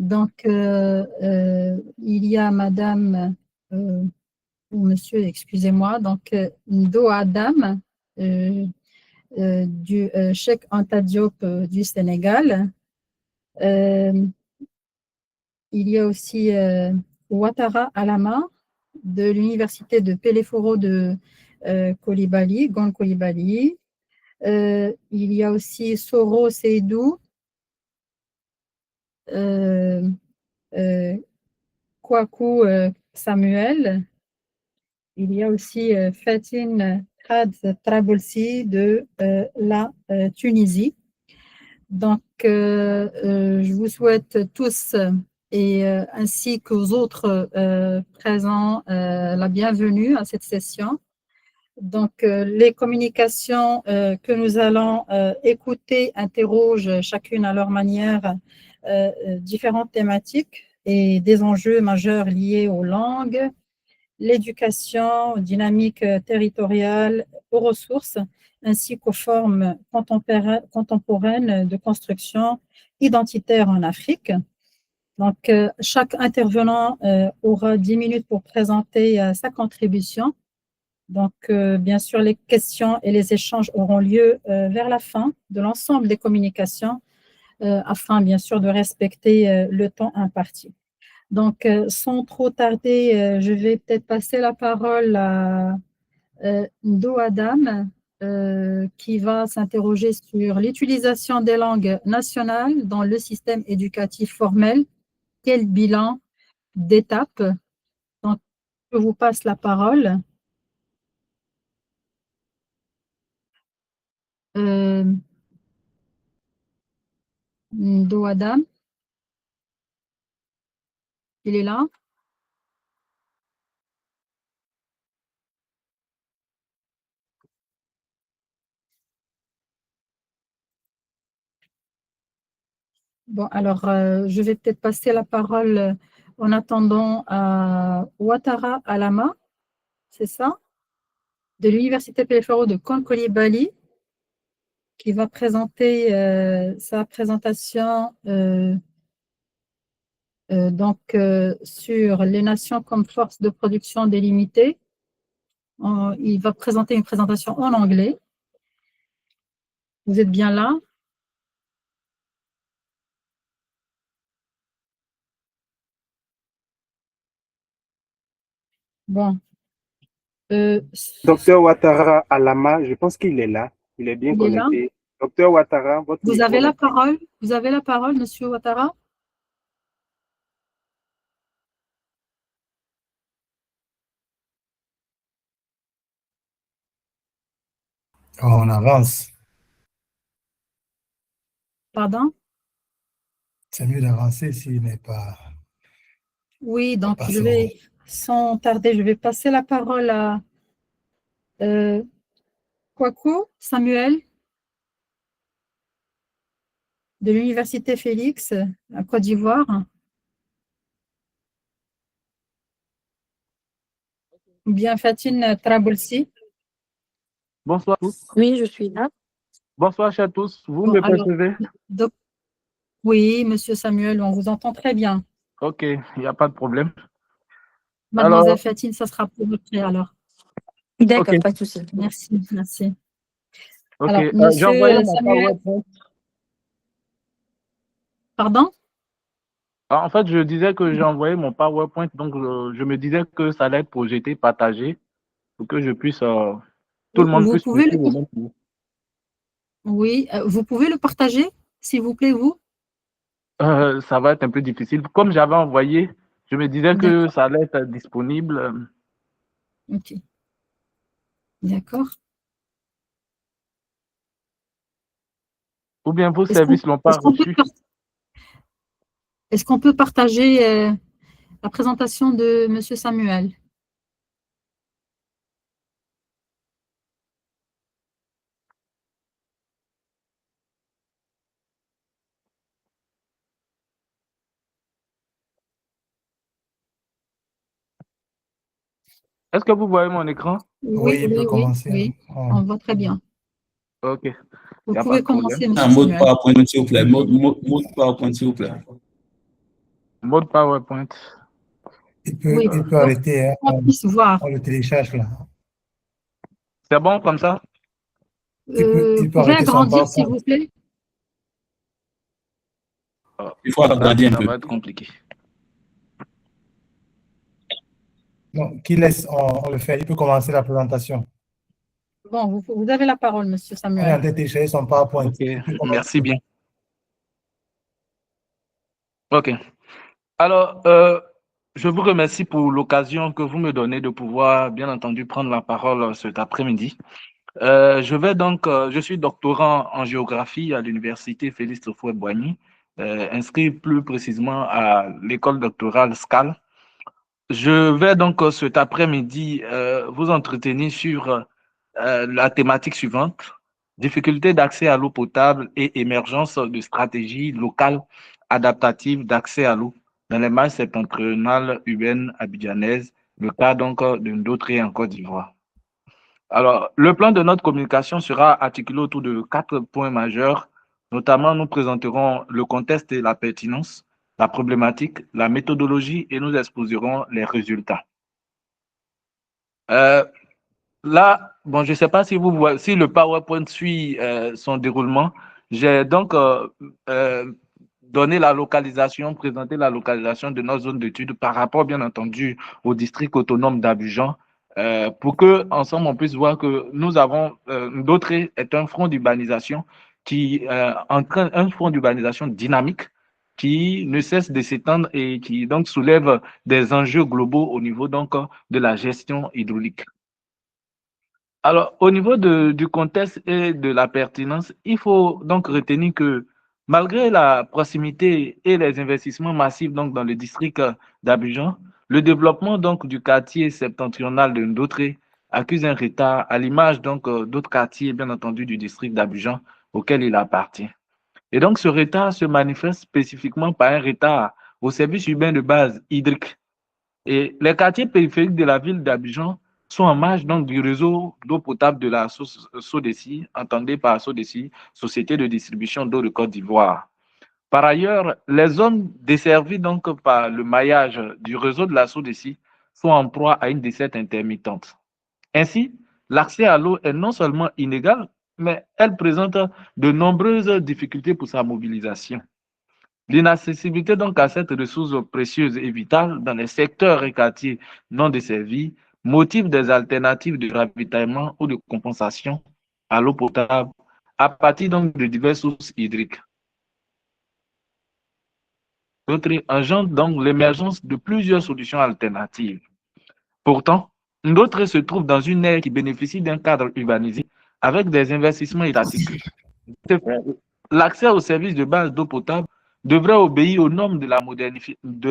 Donc, il y a madame ou monsieur, excusez-moi, donc Ndo Adam du Cheikh Anta Diop du Sénégal. Il y a aussi Ouattara Alama de l'université de Peleforo de Coulibaly, Gon Coulibaly. Il y a aussi Soro Seydou, Kwaku Samuel. Il y a aussi Fatine Had Trabolsi de la Tunisie. Donc, je vous souhaite tous et ainsi qu'aux autres présents la bienvenue à cette session. Donc, les communications que nous allons écouter interrogent chacune à leur manière différentes thématiques et des enjeux majeurs liés aux langues, l'éducation, aux dynamiques territoriales, aux ressources, ainsi qu'aux formes contemporaines de construction identitaire en Afrique. Donc, chaque intervenant aura 10 minutes pour présenter sa contribution. Donc, bien sûr, les questions et les échanges auront lieu vers la fin de l'ensemble des communications afin, bien sûr, de respecter le temps imparti. Donc, sans trop tarder, je vais peut-être passer la parole à Ndo Adam, qui va s'interroger sur l'utilisation des langues nationales dans le système éducatif formel. Quel bilan d'étape? Donc, je vous passe la parole. Ndo Adam, il est là? Bon, alors, je vais peut-être passer la parole en attendant à Ouattara Alama, c'est ça? De l'Université Pelefaro de Konkoli-Bali, qui va présenter sa présentation sur les nations comme force de production délimitée. Il va présenter une présentation en anglais. Vous êtes bien là? Bon. Docteur Ouattara Alama, je pense qu'il est là. Il est bien Il est là? connecté. Docteur Ouattara, votre Vous micro avez la est- parole. Vous avez la parole, Monsieur Ouattara. On avance. Pardon? C'est mieux d'avancer s'il n'est pas. Oui, donc je Passons. vais, sans tarder, je vais passer la parole à Kwaku Samuel de l'Université Félix à Côte d'Ivoire. Ou bien Fatine Trabolsi. Bonsoir à tous. Oui, je suis là. Bonsoir à tous. Vous Bon, me alors, percevez? oui, Monsieur Samuel, on vous entend très bien. Ok, il n'y a pas de problème. Mademoiselle Alors, Fatine, ça sera pour votre alors. D'accord, ok, pas de souci. Merci, merci. ok. Alors, J'ai Monsieur envoyé mon Samuel, PowerPoint. pardon? En fait, je disais que j'ai envoyé mon PowerPoint, donc je me disais que ça allait être projeté, partagé, pour que je puisse, tout le monde Vous puisse me pouvez le, suivre au même niveau. oui, vous pouvez le partager, s'il vous plaît, vous? Ça va être un peu difficile. Comme j'avais envoyé, je me disais que D'accord, ça allait être disponible. ok, d'accord. Ou bien vos Est-ce qu'on services ne l'ont pas est-ce qu'on peut, reçu. est-ce qu'on peut partager la présentation de Monsieur Samuel? Est-ce que vous voyez mon écran? Oui, Il peut oui, oui, commencer. oui, on voit très bien. Ok, il Vous n'y a pas pouvez de problème. commencer, Un Monsieur mot de Samuel. PowerPoint, s'il vous plaît. Mot de PowerPoint, s'il vous plaît. mode PowerPoint. Oui, il peut donc, arrêter, hein, on puisse voir. on le télécharge là. C'est bon comme ça? Il Vous peut pouvez arrêter son agrandir, s'il PowerPoint. vous plaît? Il faut agrandir un Ça peu. va être compliqué. Non, qu'il laisse, on le fait. Il peut commencer la présentation. Bon, vous avez la parole, Monsieur On est en Samuel. train de télécharger son PowerPoint. Ok, Il peut merci commencer. bien. Ok. Alors, je vous remercie pour l'occasion que vous me donnez de pouvoir, bien entendu, prendre la parole cet après-midi. Je suis doctorant en géographie à l'université Félix Houphouët-Boigny, inscrit plus précisément à l'école doctorale SCAL. Je vais donc cet après-midi vous entretenir sur la thématique suivante: difficulté d'accès à l'eau potable et émergence de stratégies locales adaptatives d'accès à l'eau dans les marges septentrionales urbaines abidjanaises, le cas donc de Ndautré en Côte d'Ivoire. Alors, le plan de notre communication sera articulé autour de 4 points majeurs. Notamment, nous présenterons le contexte et la pertinence, la problématique, la méthodologie et nous exposerons les résultats. Là, bon, je ne sais pas si vous voyez, si le PowerPoint suit son déroulement. J'ai donc donné la localisation, présenté la localisation de notre zone d'étude par rapport, bien entendu, au district autonome d'Abidjan, pour que ensemble on puisse voir que nous avons Ndautré est un front d'urbanisation qui entraîne un front d'urbanisation dynamique qui ne cesse de s'étendre et qui donc soulève des enjeux globaux au niveau donc de la gestion hydraulique. Alors, au niveau du contexte et de la pertinence, il faut donc retenir que malgré la proximité et les investissements massifs donc dans le district d'Abidjan, le développement donc du quartier septentrional de Ndautré accuse un retard à l'image donc d'autres quartiers, bien entendu, du district d'Abidjan auquel il appartient. Et donc, ce retard se manifeste spécifiquement par un retard au service urbain de base hydrique. Et les quartiers périphériques de la ville d'Abidjan sont en marge donc du réseau d'eau potable de la SODECI, entendez par SODECI, Société de distribution d'eau de Côte d'Ivoire. Par ailleurs, les zones desservies donc par le maillage du réseau de la SODECI sont en proie à une desserte intermittente. Ainsi, l'accès à l'eau est non seulement inégal, mais elle présente de nombreuses difficultés pour sa mobilisation. L'inaccessibilité donc à cette ressource précieuse et vitale dans les secteurs et quartiers non desservis motive des alternatives de ravitaillement ou de compensation à l'eau potable à partir donc de diverses sources hydriques. D'autres engendre donc l'émergence de plusieurs solutions alternatives. Pourtant, d'autres se trouvent dans une aire qui bénéficie d'un cadre urbanisé avec des investissements étatiques. L'accès aux services de base d'eau potable devrait obéir aux normes de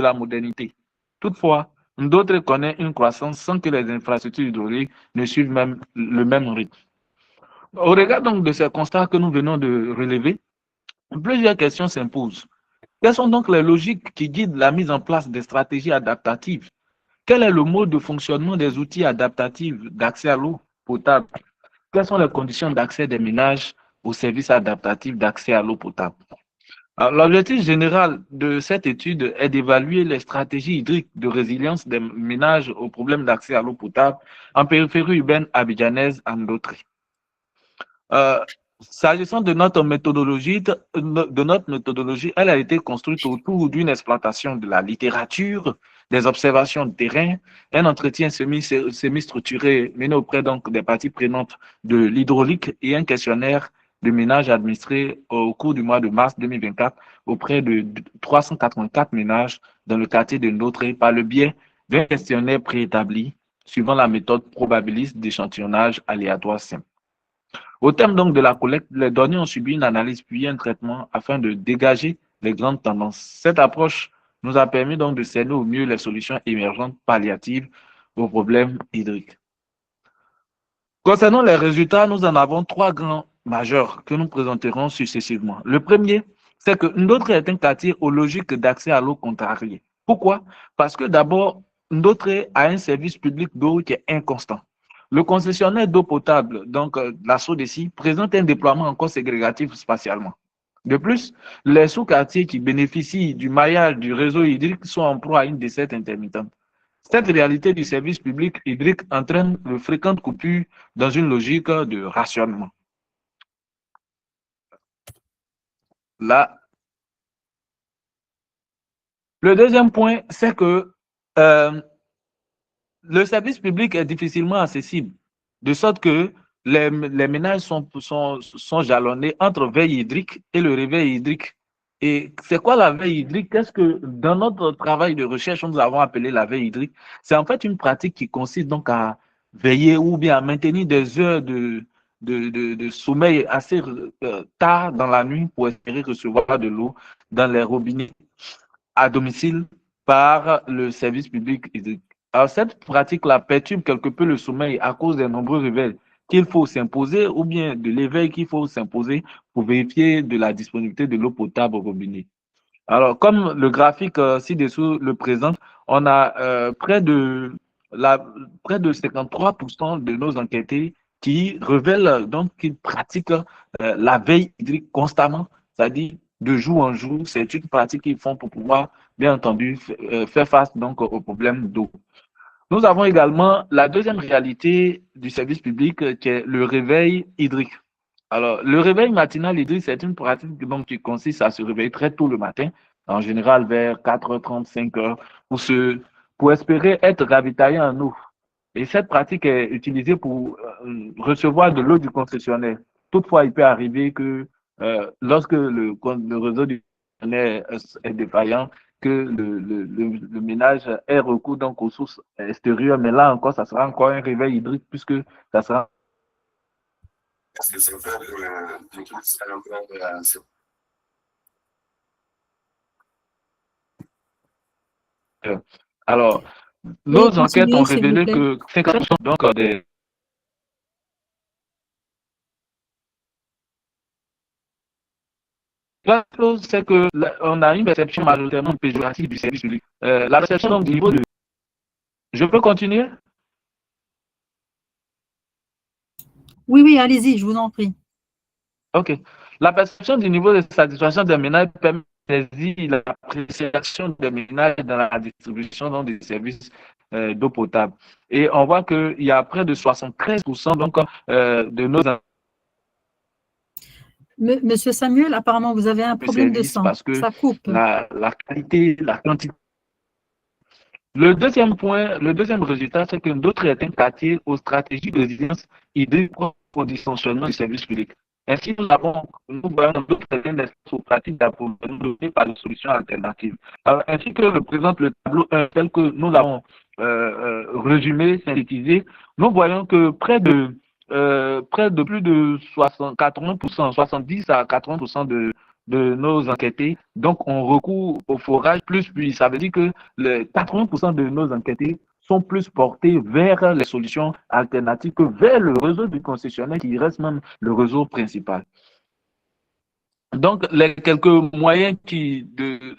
la modernité. Toutefois, d'autres connaissent une croissance sans que les infrastructures hydrauliques ne suivent même le même rythme. Au regard donc de ces constats que nous venons de relever, plusieurs questions s'imposent. Quelles sont donc les logiques qui guident la mise en place des stratégies adaptatives? Quel est le mode de fonctionnement des outils adaptatifs d'accès à l'eau potable? Quelles sont les conditions d'accès des ménages aux services adaptatifs d'accès à l'eau potable? L'objectif général de cette étude est d'évaluer les stratégies hydriques de résilience des ménages aux problèmes d'accès à l'eau potable en périphérie urbaine abidjanaise en Ndautré. S'agissant de notre méthodologie, elle a été construite autour d'une exploitation de la littérature, des observations de terrain, un entretien semi-structuré mené auprès donc des parties prenantes de l'hydraulique et un questionnaire de ménages administré au cours du mois de mars 2024 auprès de 384 ménages dans le quartier de Ndautré par le biais d'un questionnaire préétabli suivant la méthode probabiliste d'échantillonnage aléatoire simple. Au terme donc de la collecte, les données ont subi une analyse puis un traitement afin de dégager les grandes tendances. Cette approche nous a permis donc de cerner au mieux les solutions émergentes palliatives aux problèmes hydriques. Concernant les résultats, nous en avons 3 grands majeurs que nous présenterons successivement. Le premier, c'est que Ndautré est un quartier aux logiques d'accès à l'eau contrariée. Pourquoi? Parce que d'abord, Ndautré a un service public d'eau qui est inconstant. Le concessionnaire d'eau potable, donc la SODECI, présente un déploiement encore ségrégatif spatialement. De plus, les sous-quartiers qui bénéficient du maillage du réseau hydrique sont en proie à une desserte intermittente. Cette réalité du service public hydrique entraîne de fréquentes coupures dans une logique de rationnement. Là, le deuxième point, c'est que le service public est difficilement accessible, de sorte que les ménages sont jalonnés entre veille hydrique et le réveil hydrique. Et c'est quoi la veille hydrique? Qu'est-ce que dans notre travail de recherche, nous avons appelé la veille hydrique? C'est en fait une pratique qui consiste donc à veiller ou bien à maintenir des heures de sommeil assez tard dans la nuit pour espérer recevoir de l'eau dans les robinets à domicile par le service public hydrique. Alors, cette pratique-là perturbe quelque peu le sommeil à cause des nombreux réveils qu'il faut s'imposer ou bien de l'éveil qu'il faut s'imposer pour vérifier de la disponibilité de l'eau potable au robinet. Alors, comme le graphique ci-dessous le présente, on a près de 53% de nos enquêtés qui révèlent donc qu'ils pratiquent la veille hydrique constamment, c'est-à-dire de jour en jour. C'est une pratique qu'ils font pour pouvoir, bien entendu, faire face donc aux problèmes d'eau. Nous avons également la deuxième réalité du service public qui est le réveil hydrique. Alors, le réveil matinal hydrique, c'est une pratique donc, qui consiste à se réveiller très tôt le matin, en général vers 4h30, 5h, pour espérer être ravitaillé en eau. Et cette pratique est utilisée pour recevoir de l'eau du concessionnaire. Toutefois, il peut arriver que lorsque le réseau du concessionnaire est défaillant, que le ménage ait recours donc aux sources extérieures, mais là encore, ça sera encore un réveil hydrique puisque ça sera. Alors, nos enquêtes ont révélé que 50% donc des la chose, c'est qu'on a une perception majoritairement péjorative du service public. La perception du niveau de... Je peux continuer? Oui, allez-y, je vous en prie. OK. La perception du niveau de satisfaction des ménages permet de saisir l'appréciation des ménages dans la distribution des services d'eau potable. Et on voit qu'il y a près de 73% donc, de nos Monsieur Samuel, apparemment, vous avez un problème de son. Parce que ça coupe. La qualité, la quantité. Le deuxième point, le deuxième résultat, c'est que d'autres éteints quartiers aux stratégies de résilience hydrique au dysfonctionnement du service public. Ainsi, nous voyons d'autres éteints aux pratiques d'approvisionnement données par des solutions alternatives. Alors, ainsi que le présente le tableau 1 tel que nous l'avons résumé, synthétisé, nous voyons que près de plus de 80%, 70 à 80% de nos enquêtés, donc on recourt au forage puis ça veut dire que les 80% de nos enquêtés sont plus portés vers les solutions alternatives que vers le réseau du concessionnaire qui reste même le réseau principal. Donc, les quelques moyens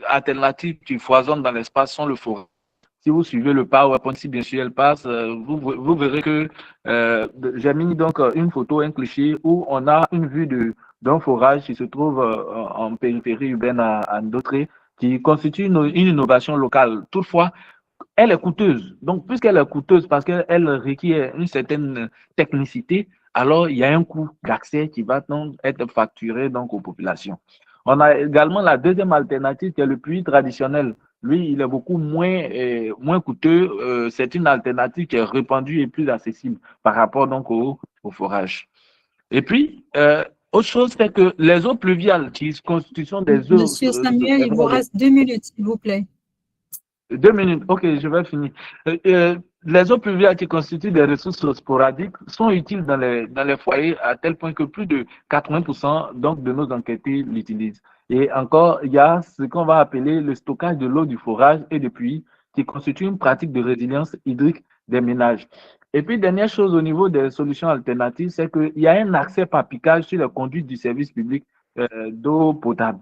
alternatifs qui foisonnent dans l'espace sont le forage. Si vous suivez le PowerPoint, si bien sûr elle passe, vous verrez que j'ai mis donc une photo, un cliché où on a une vue d'un forage qui se trouve en périphérie urbaine à Ndotré, qui constitue une innovation locale. Toutefois, elle est coûteuse. Donc, puisqu'elle est coûteuse parce qu'elle requiert une certaine technicité, alors il y a un coût d'accès qui va donc être facturé donc aux populations. On a également la deuxième alternative qui est le puits traditionnel. Lui, il est beaucoup moins coûteux. C'est une alternative qui est répandue et plus accessible par rapport donc au forage. Et puis, autre chose, c'est que les eaux pluviales qui constituent des eaux... Monsieur Samuel, il vous reste 2 minutes, s'il vous plaît. 2 minutes, ok, je vais finir. Les eaux pluviales qui constituent des ressources sporadiques sont utiles dans les foyers à tel point que plus de 80% donc, de nos enquêtés l'utilisent. Et encore, il y a ce qu'on va appeler le stockage de l'eau du forage et des puits qui constitue une pratique de résilience hydrique des ménages. Et puis, dernière chose au niveau des solutions alternatives, c'est qu'il y a un accès par piquage sur les conduites du service public d'eau potable.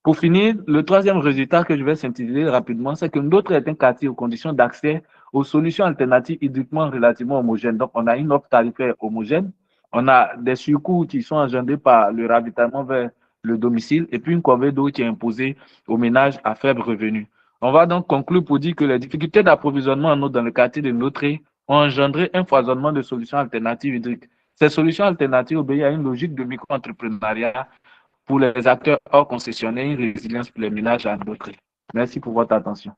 Pour finir, le troisième résultat que je vais synthétiser rapidement, c'est que d'autres éteints quartiers aux conditions d'accès aux solutions alternatives hydriquement relativement homogènes. Donc, on a une offre tarifaire homogène, on a des surcoûts qui sont engendrés par le ravitaillement vers le domicile, et puis une corvée d'eau qui est imposée aux ménages à faible revenu. On va donc conclure pour dire que les difficultés d'approvisionnement en eau dans le quartier de Notre ont engendré un foisonnement de solutions alternatives hydriques. Ces solutions alternatives obéissent à une logique de micro-entrepreneuriat pour les acteurs hors concessionnaires, une résilience pour les ménages à Notre. Merci pour votre attention.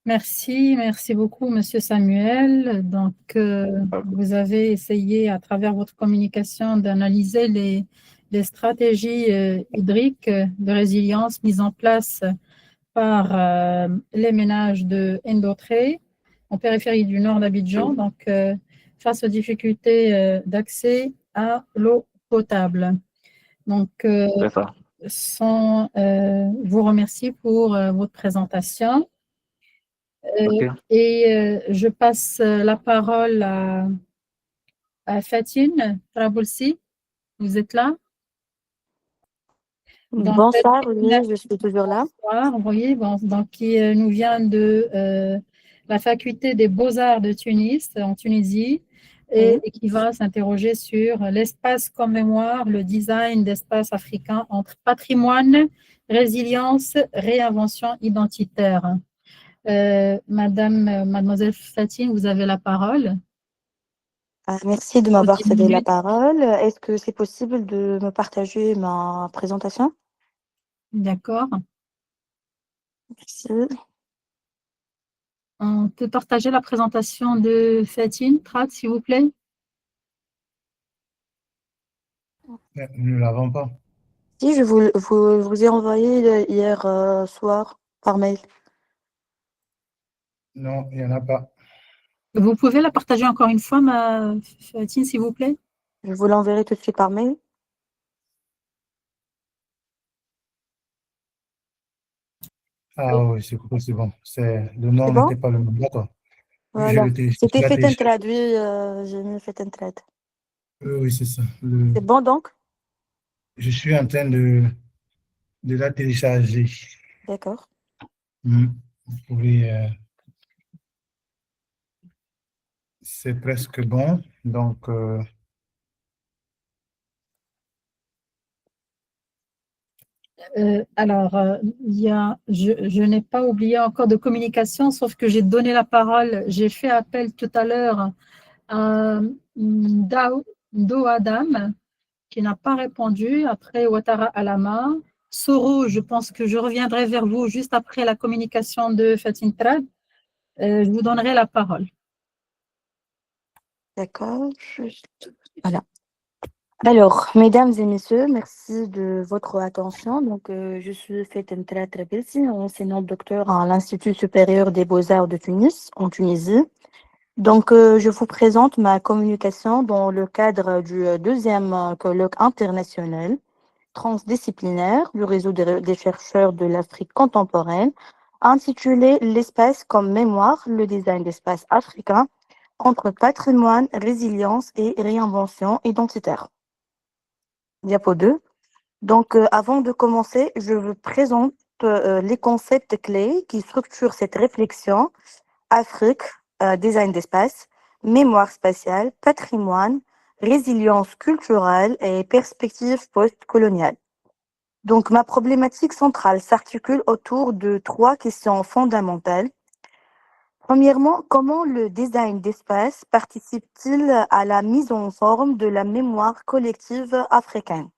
Merci beaucoup, Monsieur Samuel. Donc, vous avez essayé, à travers votre communication, d'analyser les stratégies hydriques de résilience mises en place par les ménages de Ndotré, en périphérie du nord d'Abidjan, donc face aux difficultés d'accès à l'eau potable. Donc, C'est ça. vous remercie pour votre présentation. Ok. Et je passe la parole à Fatine Traboulsi. Vous êtes là? Donc, Bonsoir, oui, je suis toujours là. bonsoir, oui, bon, donc qui nous vient de la faculté des Beaux-Arts de Tunis, en Tunisie, et qui va s'interroger sur l'espace comme mémoire, le design d'espace africain entre patrimoine, résilience, réinvention identitaire. Mademoiselle Fatine, vous avez la parole. Merci de m'avoir cédé la parole. Est-ce que c'est possible de me partager ma présentation? D'accord. Merci. On peut partager la présentation de Fatine, Trat, s'il vous plaît? Nous ne l'avons pas. Si, je vous ai envoyé hier soir par mail. Non, il n'y en a pas. Vous pouvez la partager encore une fois, ma Fatine, s'il vous plaît? Je vous l'enverrai tout de suite par mail. Ah oui, c'est bon. Le nom C'est bon? n'était pas le même. D'accord. Voilà. Je C'était l'ai fait un téléchargé. traduit, j'ai mis fait un trade. Oui, c'est ça. C'est bon donc? Je suis en train de la télécharger. D'accord. Vous pouvez. C'est presque bon. Donc, je n'ai pas oublié encore de communication, sauf que j'ai donné la parole, j'ai fait appel tout à l'heure à Do Adam, qui n'a pas répondu, après Ouattara Alama. Soro, je pense que je reviendrai vers vous juste après la communication de Fatine Trad. Je vous donnerai la parole. D'accord. Voilà. Alors, mesdames et messieurs, merci de votre attention. Donc, je suis Faten Trabilsi, enseignante docteur à l'Institut supérieur des beaux-arts de Tunis, en Tunisie. Donc, je vous présente ma communication dans le cadre du deuxième colloque international transdisciplinaire du réseau des chercheurs de l'Afrique contemporaine, intitulé L'espace comme mémoire, le design d'espace africain entre patrimoine, résilience et réinvention identitaire. Diapo 2. Donc, avant de commencer, je vous présente les concepts clés qui structurent cette réflexion. Afrique, design d'espace, mémoire spatiale, patrimoine, résilience culturelle et perspective post-coloniale. Donc, ma problématique centrale s'articule autour de 3 questions fondamentales. Premièrement, comment le design d'espace participe-t-il à la mise en forme de la mémoire collective africaine?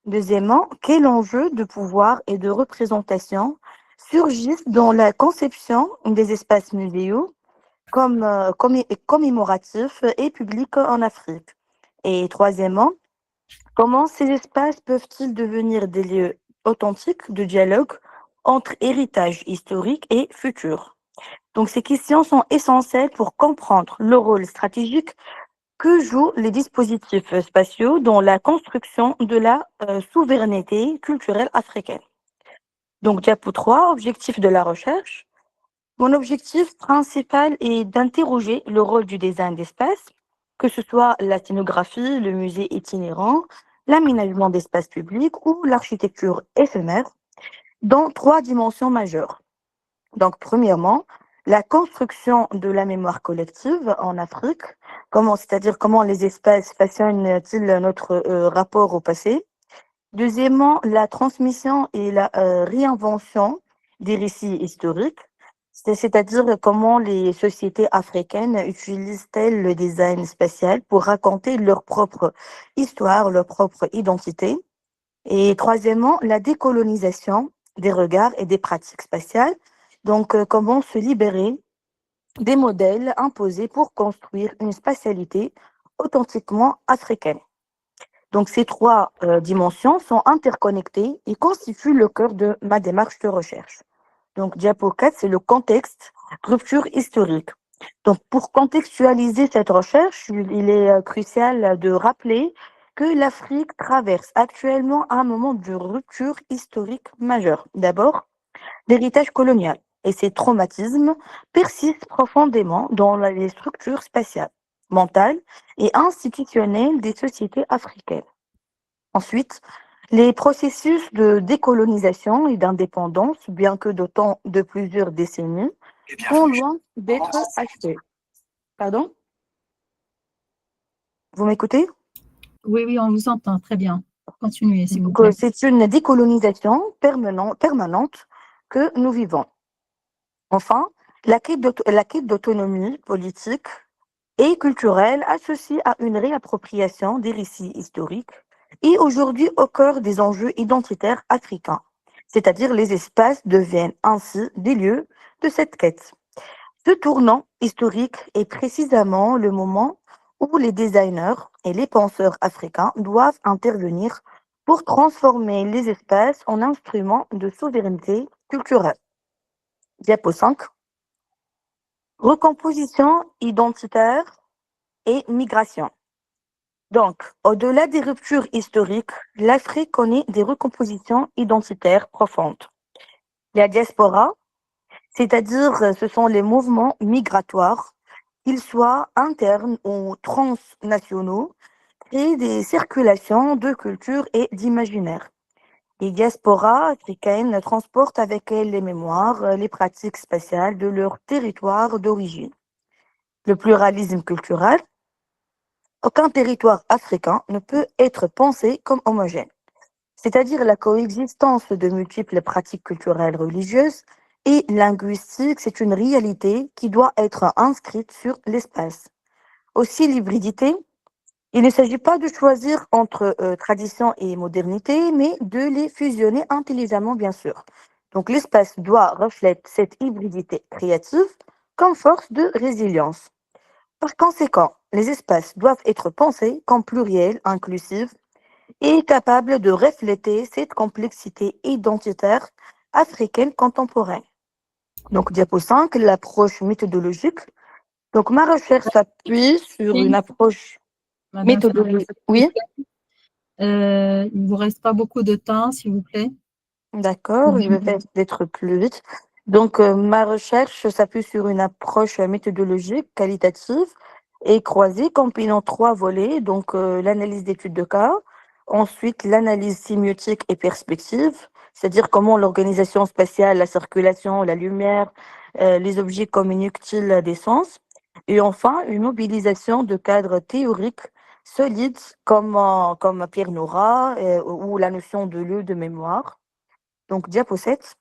Deuxièmement, quel enjeu de pouvoir et de représentation surgissent dans la conception des espaces muséaux commémoratifs et publics en Afrique? Et troisièmement, comment ces espaces peuvent-ils devenir des lieux authentiques de dialogue entre héritage historique et futur? Donc, ces questions sont essentielles pour comprendre le rôle stratégique que jouent les dispositifs spatiaux dans la construction de la souveraineté culturelle africaine. Donc, diapo 3, objectif de la recherche. Mon objectif principal est d'interroger le rôle du design d'espace, que ce soit la scénographie, le musée itinérant, l'aménagement d'espaces publics ou l'architecture éphémère, dans 3 dimensions majeures. Donc, premièrement, la construction de la mémoire collective en Afrique, c'est-à-dire comment les espaces façonnent-ils notre rapport au passé. Deuxièmement, la transmission et la réinvention des récits historiques, c'est-à-dire comment les sociétés africaines utilisent-elles le design spatial pour raconter leur propre histoire, leur propre identité. Et troisièmement, la décolonisation des regards et des pratiques spatiales. Donc, comment se libérer des modèles imposés pour construire une spatialité authentiquement africaine. Donc, ces trois dimensions sont interconnectées et constituent le cœur de ma démarche de recherche. Donc, diapo 4, c'est le contexte, rupture historique. Donc, pour contextualiser cette recherche, il est crucial de rappeler que l'Afrique traverse actuellement un moment de rupture historique majeure. D'abord, l'héritage colonial et ses traumatismes persistent profondément dans les structures spatiales, mentales et institutionnelles des sociétés africaines. Ensuite, les processus de décolonisation et d'indépendance, bien que datant de plusieurs décennies, sont loin d'être achevés. Pardon? Vous m'écoutez? Oui, oui, on vous entend très bien. Continuez, s'il vous Donc, plaît. c'est une décolonisation permanente que nous vivons. Enfin, la quête d'autonomie politique et culturelle associée à une réappropriation des récits historiques est aujourd'hui au cœur des enjeux identitaires africains, c'est-à-dire les espaces deviennent ainsi des lieux de cette quête. Ce tournant historique est précisément le moment où les designers et les penseurs africains doivent intervenir pour transformer les espaces en instruments de souveraineté culturelle. Diapo 5. Recomposition identitaire et migration. Donc, au-delà des ruptures historiques, l'Afrique connaît des recompositions identitaires profondes. La diaspora, c'est-à-dire ce sont les mouvements migratoires, qu'ils soient internes ou transnationaux, créent des circulations de culture et d'imaginaire. Les diasporas africaines transportent avec elles les mémoires, les pratiques spatiales de leur territoire d'origine. Le pluralisme culturel, aucun territoire africain ne peut être pensé comme homogène, c'est-à-dire la coexistence de multiples pratiques culturelles, religieuses et linguistiques, c'est une réalité qui doit être inscrite sur l'espace. Aussi l'hybridité, il ne s'agit pas de choisir entre tradition et modernité, mais de les fusionner intelligemment, bien sûr. Donc l'espace doit refléter cette hybridité créative comme force de résilience. Par conséquent, les espaces doivent être pensés comme pluriels, inclusifs et capables de refléter cette complexité identitaire africaine contemporaine. Donc, diapo 5, l'approche méthodologique. Donc, ma recherche s'appuie sur une approche Madame, méthodologique. Oui, il ne vous reste pas beaucoup de temps, s'il vous plaît. d'accord, je vais faire d'être plus vite. Donc, ma recherche s'appuie sur une approche méthodologique, qualitative et croisée, combinant trois volets. Donc, l'analyse d'études de cas, ensuite l'analyse sémiotique et perspective, c'est-à-dire comment l'organisation spatiale, la circulation, la lumière, les objets communiquent-ils des sens. Et enfin, une mobilisation de cadres théoriques solides comme Pierre Nora ou la notion de lieu de mémoire. Donc, diapo 7.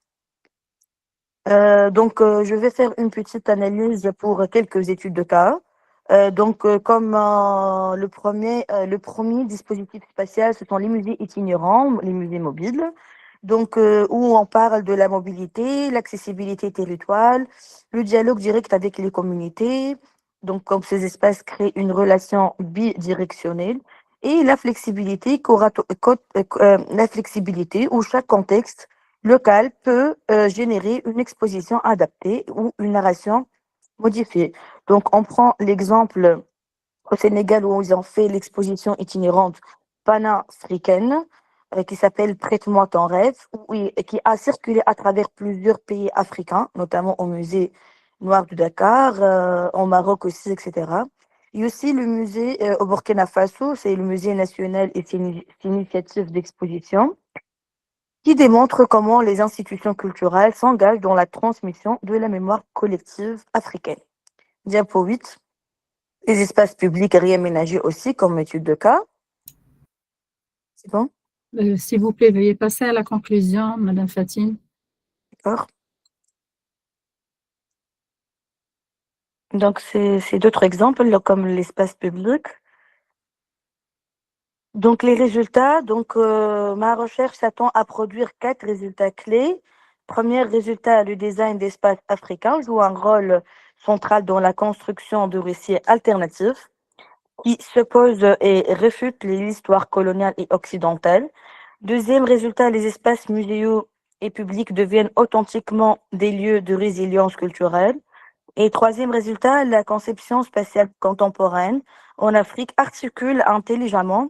Je vais faire une petite analyse pour quelques études de cas. Comme le premier dispositif spatial, ce sont les musées itinérants, les musées mobiles. Où on parle de la mobilité, l'accessibilité territoriale, le dialogue direct avec les communautés. Donc, comme ces espaces créent une relation bidirectionnelle et la flexibilité, la flexibilité où chaque contexte local peut générer une exposition adaptée ou une narration modifiée. Donc, on prend l'exemple au Sénégal où ils ont fait l'exposition itinérante panafricaine qui s'appelle Prête-moi ton rêve, qui a circulé à travers plusieurs pays africains, notamment au musée noir de Dakar, au Maroc aussi, etc. Et aussi le musée au Burkina Faso, c'est le musée national et c'est une initiative d'exposition qui démontre comment les institutions culturelles s'engagent dans la transmission de la mémoire collective africaine. Diapo 8. Les espaces publics réaménagés aussi comme étude de cas. C'est bon? S'il vous plaît, veuillez passer à la conclusion, Madame Fatine. D'accord. Donc, c'est d'autres exemples comme l'espace public. Donc, les résultats, ma recherche s'attend à produire 4 résultats clés. Premier résultat, le design d'espace africain joue un rôle central dans la construction de récits alternatifs qui s'opposent et réfutent l'histoire coloniale et occidentale. Deuxième résultat, les espaces muséaux et publics deviennent authentiquement des lieux de résilience culturelle. Et troisième résultat, la conception spatiale contemporaine en Afrique articule intelligemment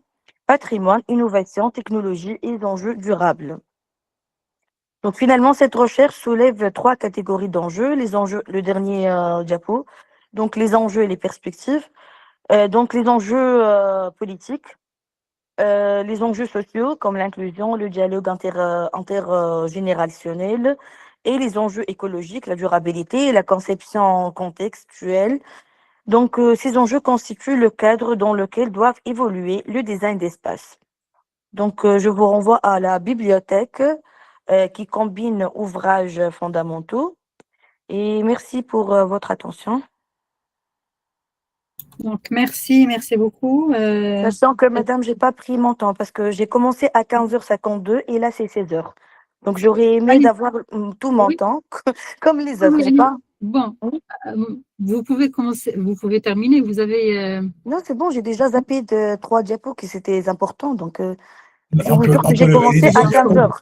patrimoine, innovation, technologie et enjeux durables. Donc finalement, cette recherche soulève 3 catégories d'enjeux. Les enjeux, le dernier diapo, donc les enjeux et les perspectives. Donc les enjeux politiques, les enjeux sociaux comme l'inclusion, le dialogue intergénérationnel et les enjeux écologiques, la durabilité et la conception contextuelle. Donc ces enjeux constituent le cadre dans lequel doivent évoluer le design d'espace. Donc je vous renvoie à la bibliothèque qui combine ouvrages fondamentaux et merci pour votre attention. Donc, merci beaucoup. Sachant que, madame, j'ai pas pris mon temps parce que j'ai commencé à 15h52 et là, c'est 16h. Donc, j'aurais aimé Oui. d'avoir tout mon Oui. temps comme les autres. Oui. J'ai pas... Bon, Oui. vous pouvez commencer, vous pouvez terminer. Vous avez. Non, c'est bon, j'ai déjà zappé de 3 diapos qui c'était important. Donc, je On vous peut, jure on que j'ai peut revenir commencé sur à ce diapo. 15h.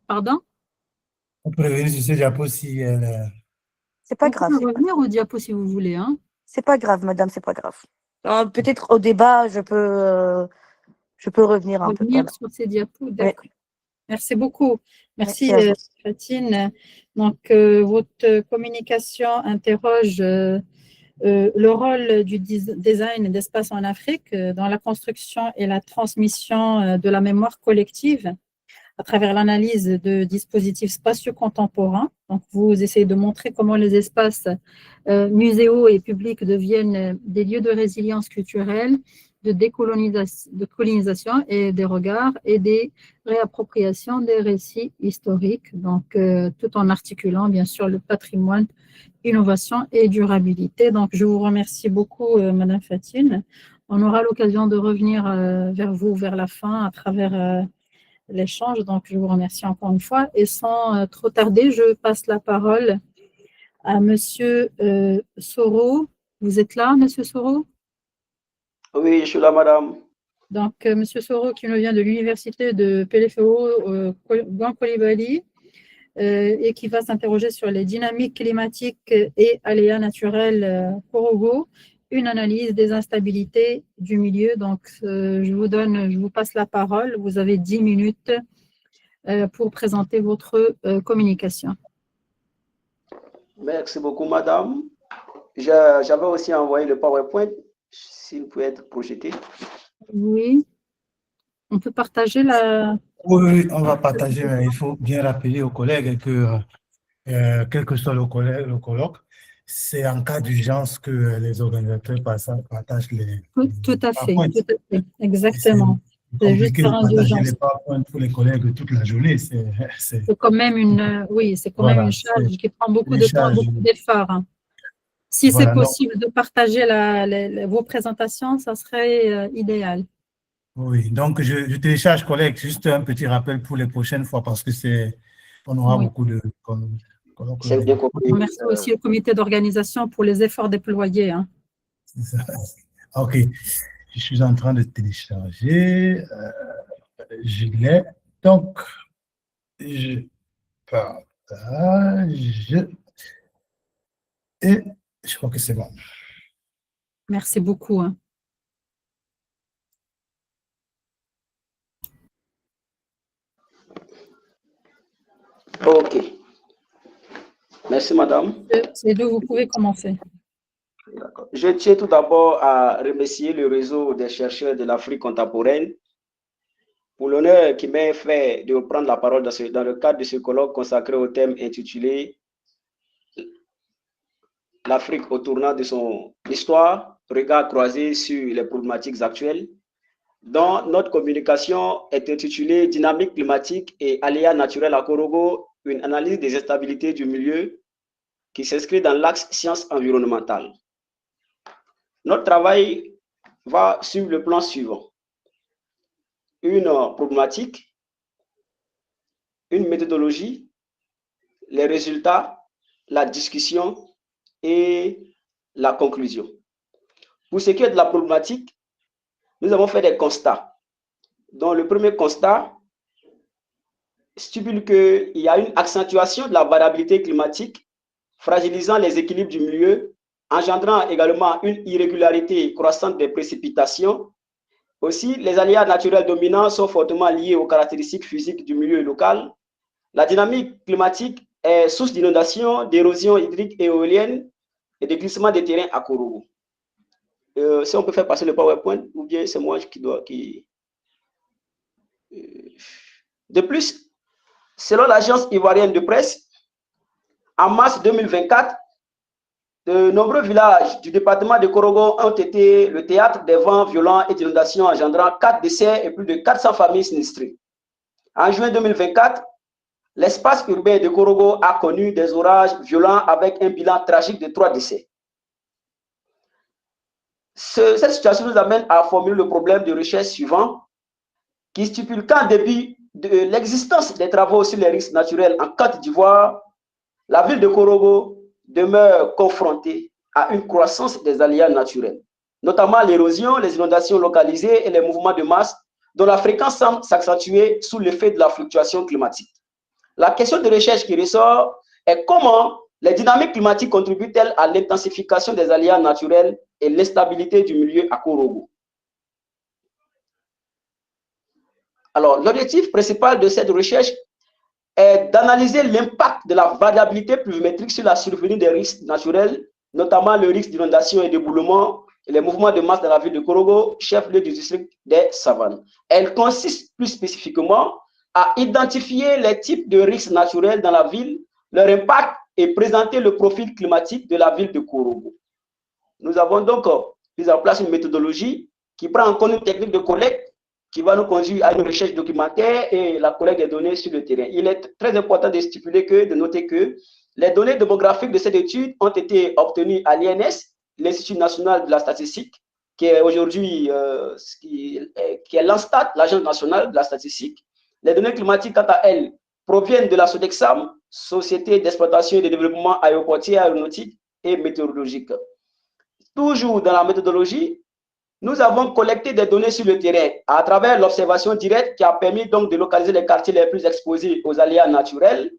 Pardon? On peut revenir sur ce diapo si C'est pas Vous grave. pouvez revenir au diapo si vous voulez. Hein. C'est pas grave, madame, c'est pas grave. Peut-être au débat, je peux revenir un peu. Revenir sur ces diapos. D'accord. Merci beaucoup. Merci, Merci à vous. Fatine. Donc, votre communication interroge le rôle du design d'espace en Afrique dans la construction et la transmission de la mémoire collective à travers l'analyse de dispositifs spatiaux contemporains. Donc, vous essayez de montrer comment les espaces muséaux et publics deviennent des lieux de résilience culturelle, de décolonisation et des regards et des réappropriations des récits historiques, donc tout en articulant bien sûr le patrimoine, innovation et durabilité. Donc, je vous remercie beaucoup, Madame Fatine. On aura l'occasion de revenir vers vous vers la fin à travers l'échange. Donc, je vous remercie encore une fois. Et sans trop tarder, je passe la parole à Monsieur Soro. Vous êtes là, Monsieur Soro? Oui, je suis là, madame. Donc, Monsieur Soro, qui nous vient de l'université de Pelefeo, Grand Coulibaly, et qui va s'interroger sur les dynamiques climatiques et aléas naturels Korogo, une analyse des instabilités du milieu. Donc, je vous passe la parole. Vous avez 10 minutes pour présenter votre communication. Merci beaucoup, madame. J'avais aussi envoyé le PowerPoint, s'il peut être projeté. Oui. On peut partager la... Oui, on va partager, mais il faut bien rappeler aux collègues que, quel que soit le colloque, c'est en cas d'urgence que les organisateurs partagent les Tout à fait, PowerPoints. tout à fait, exactement. C'est juste compliqué de par partager indulgence. les PowerPoints pour les collègues toute la journée. C'est quand même une, oui, c'est quand même Voilà, une charge qui prend beaucoup une de temps, charge. beaucoup d'efforts. Hein. Si Voilà, c'est possible de partager vos présentations, ça serait idéal. Oui, donc je télécharge, collègue, juste un petit rappel pour les prochaines fois parce que on aura Oui. beaucoup de... J'ai bien compris. Merci aussi au comité d'organisation pour les efforts déployés. Hein. Ok, je suis en train de télécharger. Je l'ai. Donc, je partage. Et je crois que c'est bon. Merci beaucoup. Hein. OK. Merci, madame. C'est d'où vous pouvez commencer. Je tiens tout d'abord à remercier le réseau des chercheurs de l'Afrique contemporaine pour l'honneur qui m'est fait de prendre la parole dans le cadre de ce colloque consacré au thème intitulé L'Afrique au tournant de son histoire, regard croisé sur les problématiques actuelles, dont notre communication est intitulée Dynamique climatique et aléas naturels à Korogo, une analyse des instabilités du milieu qui s'inscrit dans l'axe sciences environnementales. Notre travail va sur le plan suivant. Une problématique, une méthodologie, les résultats, la discussion et la conclusion. Pour ce qui est de la problématique, nous avons fait des constats. Donc, le premier constat stipule qu'il y a une accentuation de la variabilité climatique, fragilisant les équilibres du milieu, engendrant également une irrégularité croissante des précipitations. Aussi, les aléas naturels dominants sont fortement liés aux caractéristiques physiques du milieu local. La dynamique climatique est source d'inondations, d'érosion hydrique et éolienne et de glissement des terrains à Korogo. Si on peut faire passer le PowerPoint, ou bien c'est moi qui dois... De plus, selon l'agence ivoirienne de presse, en mars 2024, de nombreux villages du département de Korogo ont été le théâtre des vents violents et d'inondations engendrant 4 décès et plus de 400 familles sinistrées. En juin 2024, l'espace urbain de Korogo a connu des orages violents avec un bilan tragique de 3 décès. Cette situation nous amène à formuler le problème de recherche suivant, qui stipule qu'en début de l'existence des travaux sur les risques naturels en Côte d'Ivoire, la ville de Korogo demeure confrontée à une croissance des aléas naturels, notamment l'érosion, les inondations localisées et les mouvements de masse dont la fréquence semble s'accentuer sous l'effet de la fluctuation climatique. La question de recherche qui ressort est comment les dynamiques climatiques contribuent-elles à l'intensification des aléas naturels et l'instabilité du milieu à Korogo. Alors, l'objectif principal de cette recherche est d'analyser l'impact de la variabilité pluviométrique sur la survenue des risques naturels, notamment le risque d'inondation et d'éboulement et les mouvements de masse dans la ville de Korogo, chef-lieu du district des Savanes. Elle consiste plus spécifiquement à identifier les types de risques naturels dans la ville, leur impact et présenter le profil climatique de la ville de Korogo. Nous avons donc mis en place une méthodologie qui prend en compte une technique de collecte qui va nous conduire à une recherche documentaire et la collecte des données sur le terrain. Il est très important de stipuler de noter que les données démographiques de cette étude ont été obtenues à l'INS, l'Institut national de la statistique, qui est aujourd'hui qui est l'ANSTAT, l'Agence nationale de la statistique. Les données climatiques, quant à elles, proviennent de la SODEXAM, Société d'exploitation et de développement aéroportier, aéronautique et météorologique. Toujours dans la méthodologie, nous avons collecté des données sur le terrain à travers l'observation directe qui a permis donc de localiser les quartiers les plus exposés aux aléas naturels,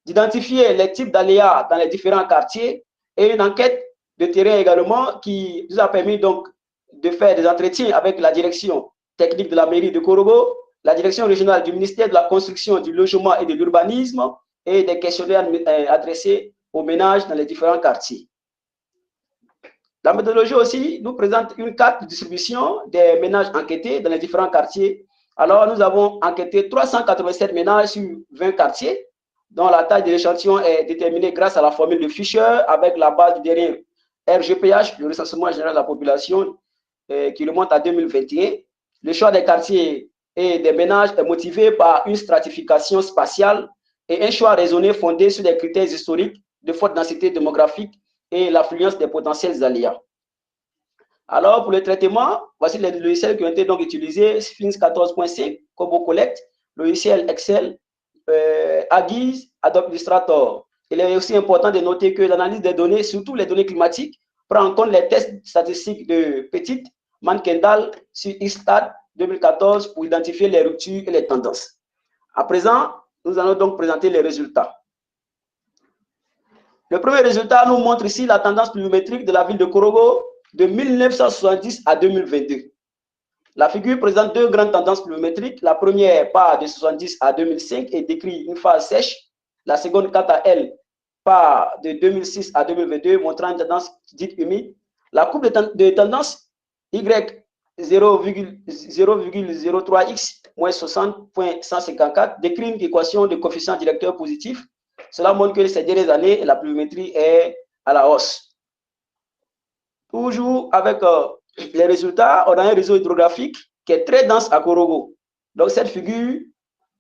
d'identifier les types d'aléas dans les différents quartiers et une enquête de terrain également qui nous a permis donc de faire des entretiens avec la direction technique de la mairie de Korogo, la direction régionale du ministère de la Construction, du Logement et de l'Urbanisme et des questionnaires adressés aux ménages dans les différents quartiers. La méthodologie aussi nous présente une carte de distribution des ménages enquêtés dans les différents quartiers. Alors, nous avons enquêté 387 ménages sur 20 quartiers, dont la taille de l'échantillon est déterminée grâce à la formule de Fischer avec la base du dernier RGPH, le recensement général de la population, qui remonte à 2021. Le choix des quartiers et des ménages est motivé par une stratification spatiale et un choix raisonné fondé sur des critères historiques de forte densité démographique et l'affluence des potentiels aléas. Alors, pour le traitement, voici les logiciels qui ont été donc utilisés, FINS 14.5, Kobo Collect, logiciel Excel, Aguise, Adobe Illustrator. Il est aussi important de noter que l'analyse des données, surtout les données climatiques, prend en compte les tests statistiques de Petit, Mankendal sur ISTAT 2014 pour identifier les ruptures et les tendances. À présent, nous allons donc présenter les résultats. Le premier résultat nous montre ici la tendance pluviométrique de la ville de Korogo de 1970 à 2022. La figure présente deux grandes tendances pluviométriques. La première part de 70 à 2005 et décrit une phase sèche. La seconde, quant à elle, part de 2006 à 2022, montrant une tendance dite humide. La courbe de tendance Y 0,03x moins 60.154 décrit une équation de coefficient directeur positif. Cela montre que ces dernières années, la pluviométrie est à la hausse. Toujours avec les résultats, on a un réseau hydrographique qui est très dense à Korogo. Donc, cette figure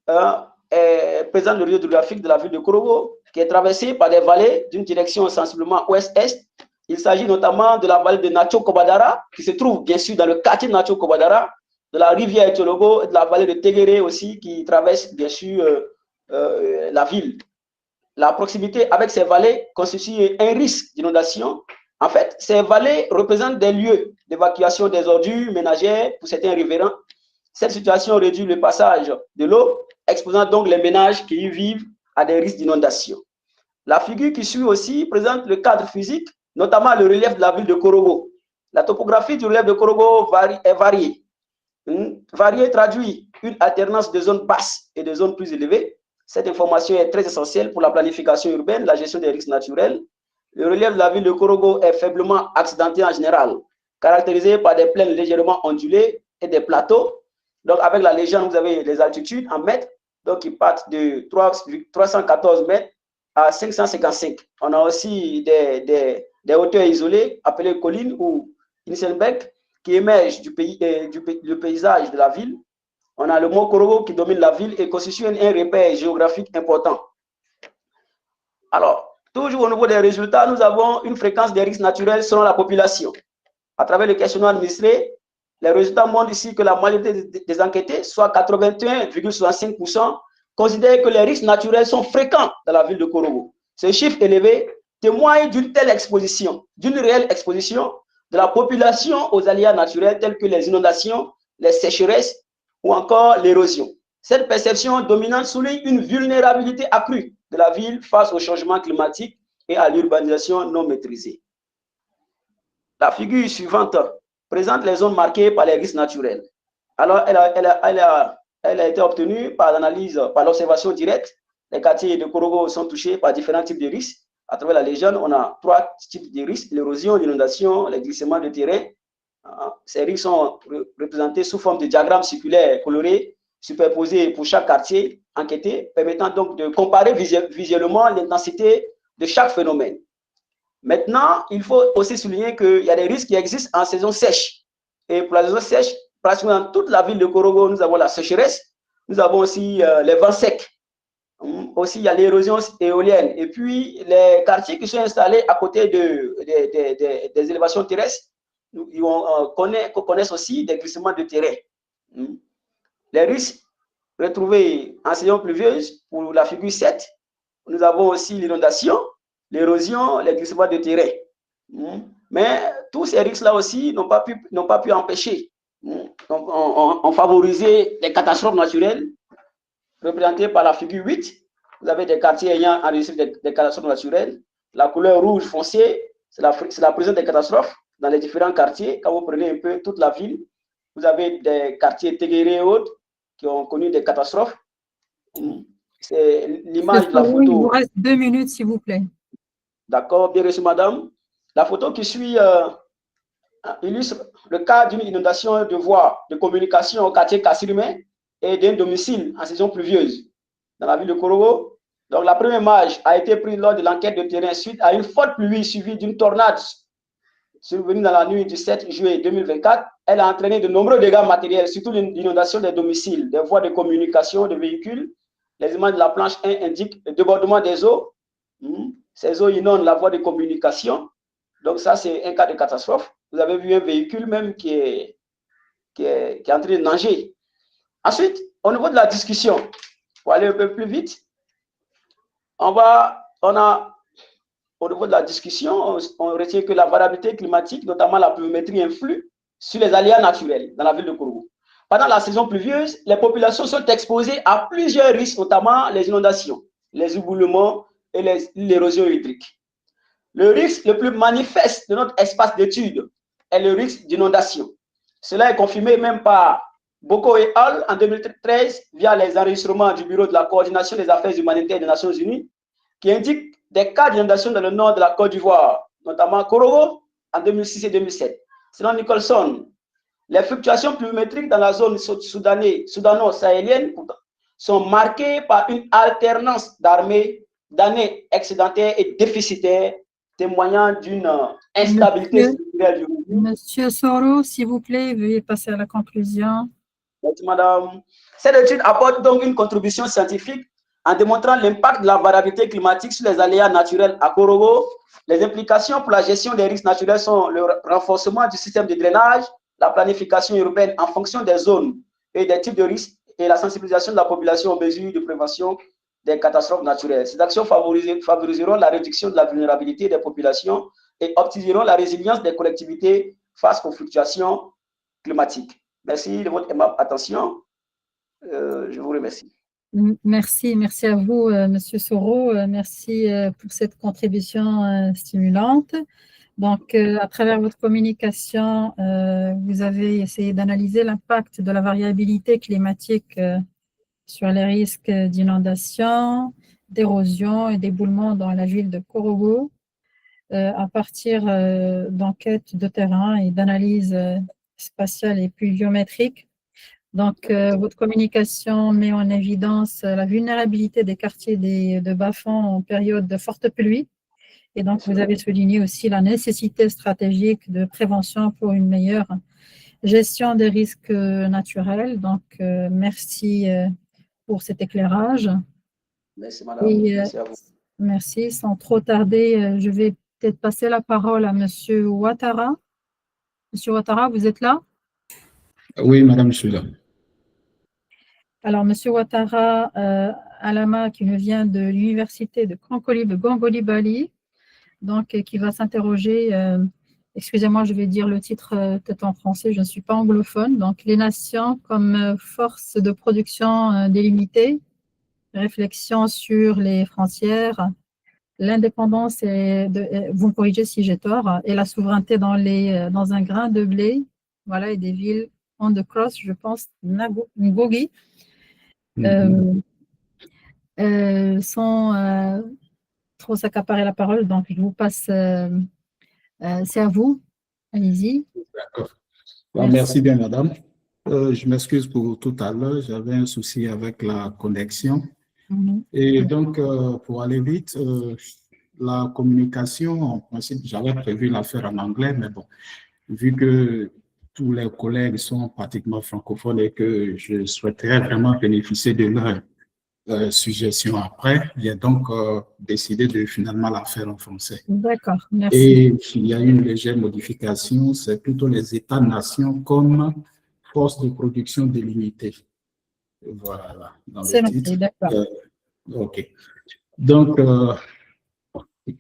présente le réseau hydrographique de la ville de Korogo, qui est traversé par des vallées d'une direction sensiblement ouest-est. Il s'agit notamment de la vallée de Nacho Kobadara, qui se trouve bien sûr dans le quartier de Nacho Kobadara, de la rivière Etiologo et de la vallée de Tegere aussi, qui traverse bien sûr la ville. La proximité avec ces vallées constitue un risque d'inondation. En fait, ces vallées représentent des lieux d'évacuation des ordures ménagères pour certains riverains. Cette situation réduit le passage de l'eau, exposant donc les ménages qui y vivent à des risques d'inondation. La figure qui suit aussi présente le cadre physique, notamment le relief de la ville de Korogo. La topographie du relief de Korogo est variée. Variée traduit une alternance de zones basses et de zones plus élevées. Cette information est très essentielle pour la planification urbaine, la gestion des risques naturels. Le relief de la ville de Korogo est faiblement accidenté en général, caractérisé par des plaines légèrement ondulées et des plateaux. Donc, avec la légende, vous avez les altitudes en mètres, donc qui partent de 314 mètres à 555. On a aussi des hauteurs isolées, appelées collines ou Inselbeck, qui émergent du paysage de la ville. On a le mont Korogo qui domine la ville et constitue un repère géographique important. Alors, toujours au niveau des résultats, nous avons une fréquence des risques naturels selon la population. À travers le questionnaire administré, les résultats montrent ici que la majorité des enquêtés, soit 81,65%, considèrent que les risques naturels sont fréquents dans la ville de Korogo. Ce chiffre élevé témoigne d'une telle exposition, d'une réelle exposition de la population aux aléas naturels tels que les inondations, les sécheresses ou encore l'érosion. Cette perception dominante souligne une vulnérabilité accrue de la ville face au changement climatique et à l'urbanisation non maîtrisée. La figure suivante présente les zones marquées par les risques naturels. Alors, elle a été obtenue par l'analyse, par l'observation directe. Les quartiers de Korogo sont touchés par différents types de risques. À travers la légende, on a 3 types de risques: l'érosion, l'inondation, les glissements de terrain. Ces risques sont représentés sous forme de diagrammes circulaires colorés, superposés pour chaque quartier enquêté, permettant donc de comparer visuellement l'intensité de chaque phénomène. Maintenant, il faut aussi souligner qu'il y a des risques qui existent en saison sèche. Et pour la saison sèche, pratiquement dans toute la ville de Korogo, nous avons la sécheresse, nous avons aussi les vents secs. Aussi, il y a l'érosion éolienne. Et puis, les quartiers qui sont installés à côté des élévations terrestres, on connaît aussi des glissements de terrain. Les risques retrouvés en saison pluvieuse, pour la figure 7, nous avons aussi l'inondation, l'érosion, les glissements de terrain. Mais tous ces risques-là aussi n'ont pas pu empêcher, ont favorisé les catastrophes naturelles représentées par la figure 8. Vous avez des quartiers ayant enregistré des catastrophes naturelles. La couleur rouge foncé, c'est la présence des catastrophes dans les différents quartiers. Quand vous prenez un peu toute la ville, vous avez des quartiers Tegere et autres qui ont connu des catastrophes. C'est l'image de la photo. Il vous reste 2 minutes, s'il vous plaît. D'accord, bien reçu, madame. La photo qui suit illustre le cas d'une inondation de voies de communication au quartier Kassirime et d'un domicile en saison pluvieuse dans la ville de Korogo. Donc, la première image a été prise lors de l'enquête de terrain suite à une forte pluie suivie d'une tornade survenue dans la nuit du 7 juillet 2024. Elle a entraîné de nombreux dégâts matériels, surtout l'inondation des domiciles, des voies de communication, de véhicules. Les images de la planche 1 indiquent le débordement des eaux. Ces eaux inondent la voie de communication. Donc, ça, c'est un cas de catastrophe. Vous avez vu un véhicule même qui est en train de nager. Ensuite, au niveau de la discussion, pour aller un peu plus vite, au niveau de la discussion, on retient que la variabilité climatique, notamment la pluviométrie, influe sur les aléas naturels dans la ville de Korogo. Pendant la saison pluvieuse, les populations sont exposées à plusieurs risques, notamment les inondations, les éboulements et l'érosion hydrique. Le risque le plus manifeste de notre espace d'étude est le risque d'inondation. Cela est confirmé même par Boko et al. En 2013 via les enregistrements du Bureau de la coordination des affaires humanitaires des Nations Unies qui indiquent des cas d'inondation dans le nord de la Côte d'Ivoire, notamment Korogo en 2006 et 2007. Selon Nicholson, Les fluctuations pluviométriques dans la zone soudano-sahélienne sont marquées par une alternance d'années excédentaires et déficitaires, témoignant d'une instabilité structurelle. Monsieur Soro, s'il vous plaît, veuillez passer à la conclusion. Merci, madame. Cette étude apporte donc une contribution scientifique en démontrant l'impact de la variabilité climatique sur les aléas naturels à Korogo. Les implications pour la gestion des risques naturels sont le renforcement du système de drainage, la planification urbaine en fonction des zones et des types de risques et la sensibilisation de la population aux mesures de prévention des catastrophes naturelles. Ces actions favoriseront la réduction de la vulnérabilité des populations et optimiseront la résilience des collectivités face aux fluctuations climatiques. Merci de votre aimable attention. Je vous remercie. Merci à vous, Monsieur Soro. Merci pour cette contribution stimulante. Donc, à travers votre communication, vous avez essayé d'analyser l'impact de la variabilité climatique sur les risques d'inondation, d'érosion et d'éboulement dans la ville de Korogo à partir d'enquêtes de terrain et d'analyses spatiales et pluviométriques. Donc, votre communication met en évidence la vulnérabilité des quartiers de bas-fonds en période de forte pluie. Et donc, vous avez souligné aussi la nécessité stratégique de prévention pour une meilleure gestion des risques naturels. Donc, merci pour cet éclairage. Merci, madame. Et, merci à vous. Merci. Sans trop tarder, je vais peut-être passer la parole à Monsieur Ouattara. Monsieur Ouattara, vous êtes là? Oui, madame, je suis là. Alors, Monsieur Ouattara Alama, qui nous vient de l'université de Gangoli Bali, donc qui va s'interroger, excusez-moi, je vais dire le titre peut-être en français, je ne suis pas anglophone, donc les nations comme force de production délimitée, réflexion sur les frontières, l'indépendance, vous me corrigez si j'ai tort, et la souveraineté dans un grain de blé, voilà, et des villes on the cross, je pense, Ngogi, sans trop s'accaparer la parole, donc je vous passe, c'est à vous, allez-y. D'accord. Merci bien, madame. Je m'excuse pour tout à l'heure, j'avais un souci avec la connexion. Et donc, pour aller vite, la communication, en principe, j'avais prévu la faire en anglais, mais bon, vu que tous les collègues sont pratiquement francophones et que je souhaiterais vraiment bénéficier de leur suggestion après, j'ai donc décidé de finalement la faire en français. D'accord, merci. Et il y a une légère modification, c'est plutôt les États-nations comme force de production délimitée. Voilà. C'est noté, d'accord. OK. Donc,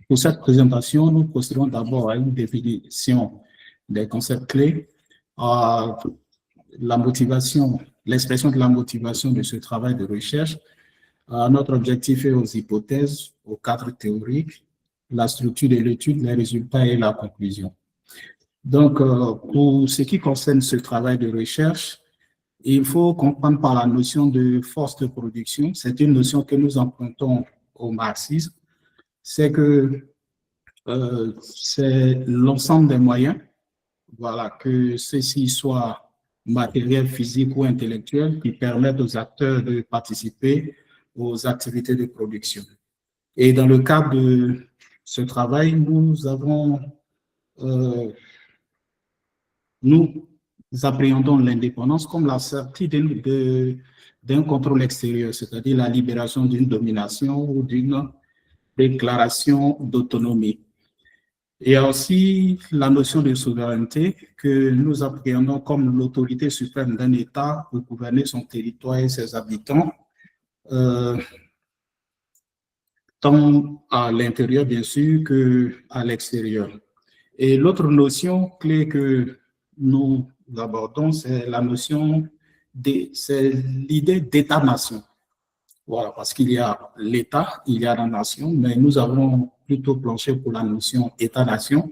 pour cette présentation, nous procédons d'abord à une définition des concepts clés, la motivation, l'expression de la motivation de ce travail de recherche, notre objectif est aux hypothèses, au cadre théorique, la structure de l'étude, les résultats et la conclusion. Donc, pour ce qui concerne ce travail de recherche, il faut comprendre par la notion de force de production, c'est une notion que nous empruntons au marxisme, c'est que c'est l'ensemble des moyens, voilà, que ceux-ci soient matériels, physiques ou intellectuels, qui permettent aux acteurs de participer aux activités de production. Et dans le cadre de ce travail, nous appréhendons l'indépendance comme la sortie d'un contrôle extérieur, c'est-à-dire la libération d'une domination ou d'une déclaration d'autonomie. Et aussi la notion de souveraineté que nous appréhendons comme l'autorité suprême d'un État pour gouverner son territoire et ses habitants, tant à l'intérieur bien sûr qu'à l'extérieur. Et l'autre notion clé que nous abordons, c'est la notion, c'est l'idée d'État-nation. Voilà, parce qu'il y a l'État, il y a la nation, mais nous avons plutôt planché pour la notion État-nation,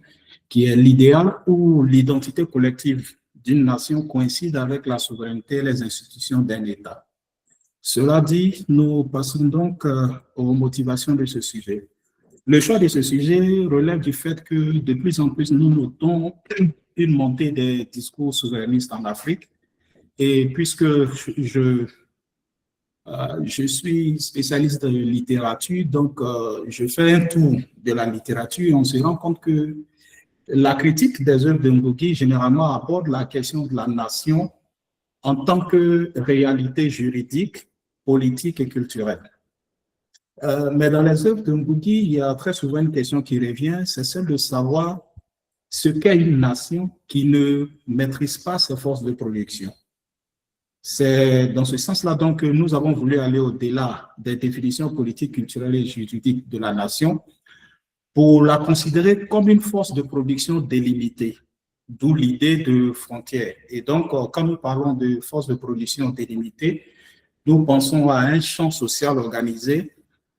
qui est l'idéal où l'identité collective d'une nation coïncide avec la souveraineté et les institutions d'un État. Cela dit, nous passons donc aux motivations de ce sujet. Le choix de ce sujet relève du fait que de plus en plus nous notons une montée des discours souverainistes en Afrique. Et puisque je suis spécialiste de littérature, donc je fais un tour de la littérature et on se rend compte que la critique des œuvres de Ngugi généralement aborde la question de la nation en tant que réalité juridique, politique et culturelle. Mais dans les œuvres de Ngugi, il y a très souvent une question qui revient, c'est celle de savoir ce qu'est une nation qui ne maîtrise pas ses forces de production. C'est dans ce sens-là donc que nous avons voulu aller au-delà des définitions politiques, culturelles et juridiques de la nation pour la considérer comme une force de production délimitée, d'où l'idée de frontières. Et donc, quand nous parlons de force de production délimitée, nous pensons à un champ social organisé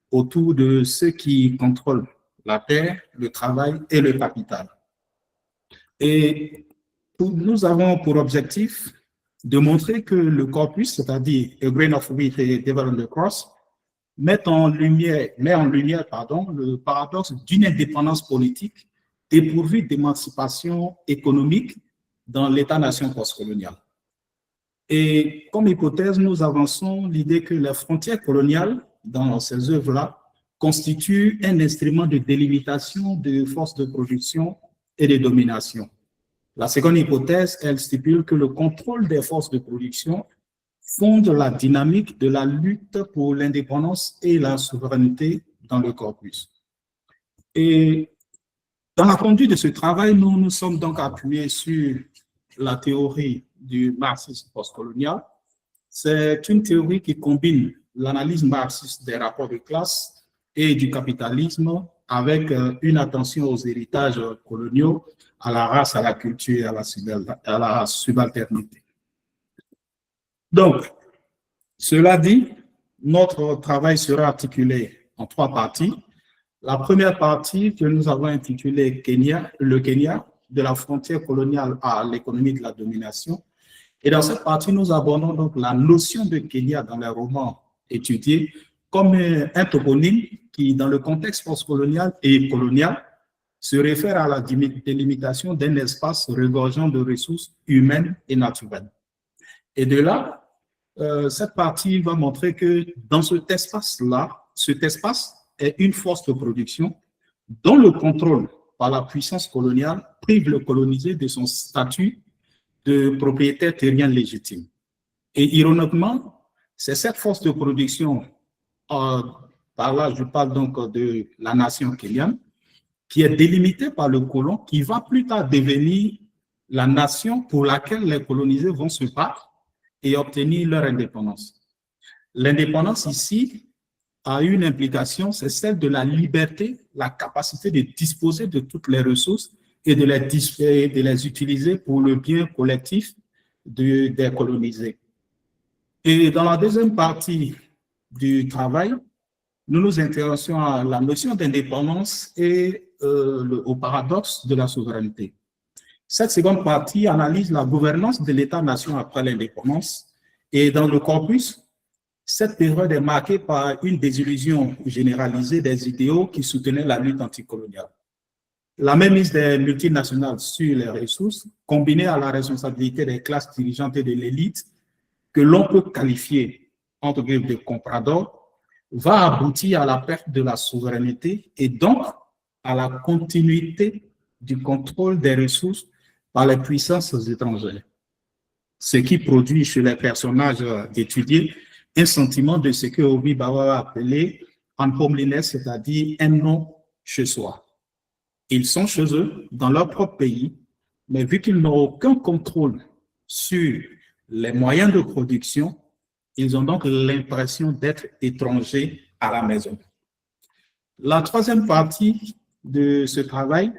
autour de ceux qui contrôlent la terre, le travail et le capital. Et nous avons pour objectif de montrer que le corpus, c'est-à-dire A Grain of Wheat et Devil on the Cross, met en lumière le paradoxe d'une indépendance politique dépourvue d'émancipation économique dans l'État-nation postcolonial. Et comme hypothèse, nous avançons l'idée que les frontières coloniales, dans ces œuvres-là, constituent un instrument de délimitation de forces de production et de domination. La seconde hypothèse, elle stipule que le contrôle des forces de production fonde la dynamique de la lutte pour l'indépendance et la souveraineté dans le corpus. Et dans la conduite de ce travail, nous nous sommes donc appuyés sur la théorie du marxisme postcolonial. C'est une théorie qui combine l'analyse marxiste des rapports de classe et du capitalisme avec une attention aux héritages coloniaux, à la race, à la culture et à la subalternité. Donc, cela dit, notre travail sera articulé en 3 parties. La première partie que nous avons intitulée le Kenya, de la frontière coloniale à l'économie de la domination. Et dans cette partie, nous abordons donc la notion de Kenya dans les romans étudiés comme un toponyme qui, dans le contexte postcolonial et colonial, se réfère à la délimitation d'un espace regorgeant de ressources humaines et naturelles. Et de là, cette partie va montrer que dans cet espace-là, cet espace est une force de production dont le contrôle par la puissance coloniale prive le colonisé de son statut de propriétaire terrien légitime. Et ironiquement, c'est cette force de production, par là je parle donc de la nation kenyane, qui est délimitée par le colon, qui va plus tard devenir la nation pour laquelle les colonisés vont se battre et obtenir leur indépendance. L'indépendance ici a une implication, c'est celle de la liberté, la capacité de disposer de toutes les ressources et de les utiliser pour le bien collectif des colonisés. Et dans la deuxième partie du travail, nous nous intéressons à la notion d'indépendance et au paradoxe de la souveraineté. Cette seconde partie analyse la gouvernance de l'État-nation après l'indépendance. Et dans le corpus, cette période est marquée par une désillusion généralisée des idéaux qui soutenaient la lutte anticoloniale. La mainmise des multinationales sur les ressources, combinée à la responsabilité des classes dirigeantes et de l'élite, que l'on peut qualifier, entre guillemets, de comprador, va aboutir à la perte de la souveraineté et donc à la continuité du contrôle des ressources par les puissances étrangères. Ce qui produit chez les personnages étudiés un sentiment de ce que Obi Bawa a appelé un homeliness, c'est-à-dire un non chez soi. Ils sont chez eux, dans leur propre pays, mais vu qu'ils n'ont aucun contrôle sur les moyens de production, ils ont donc l'impression d'être étrangers à la maison. La troisième partie de ce travail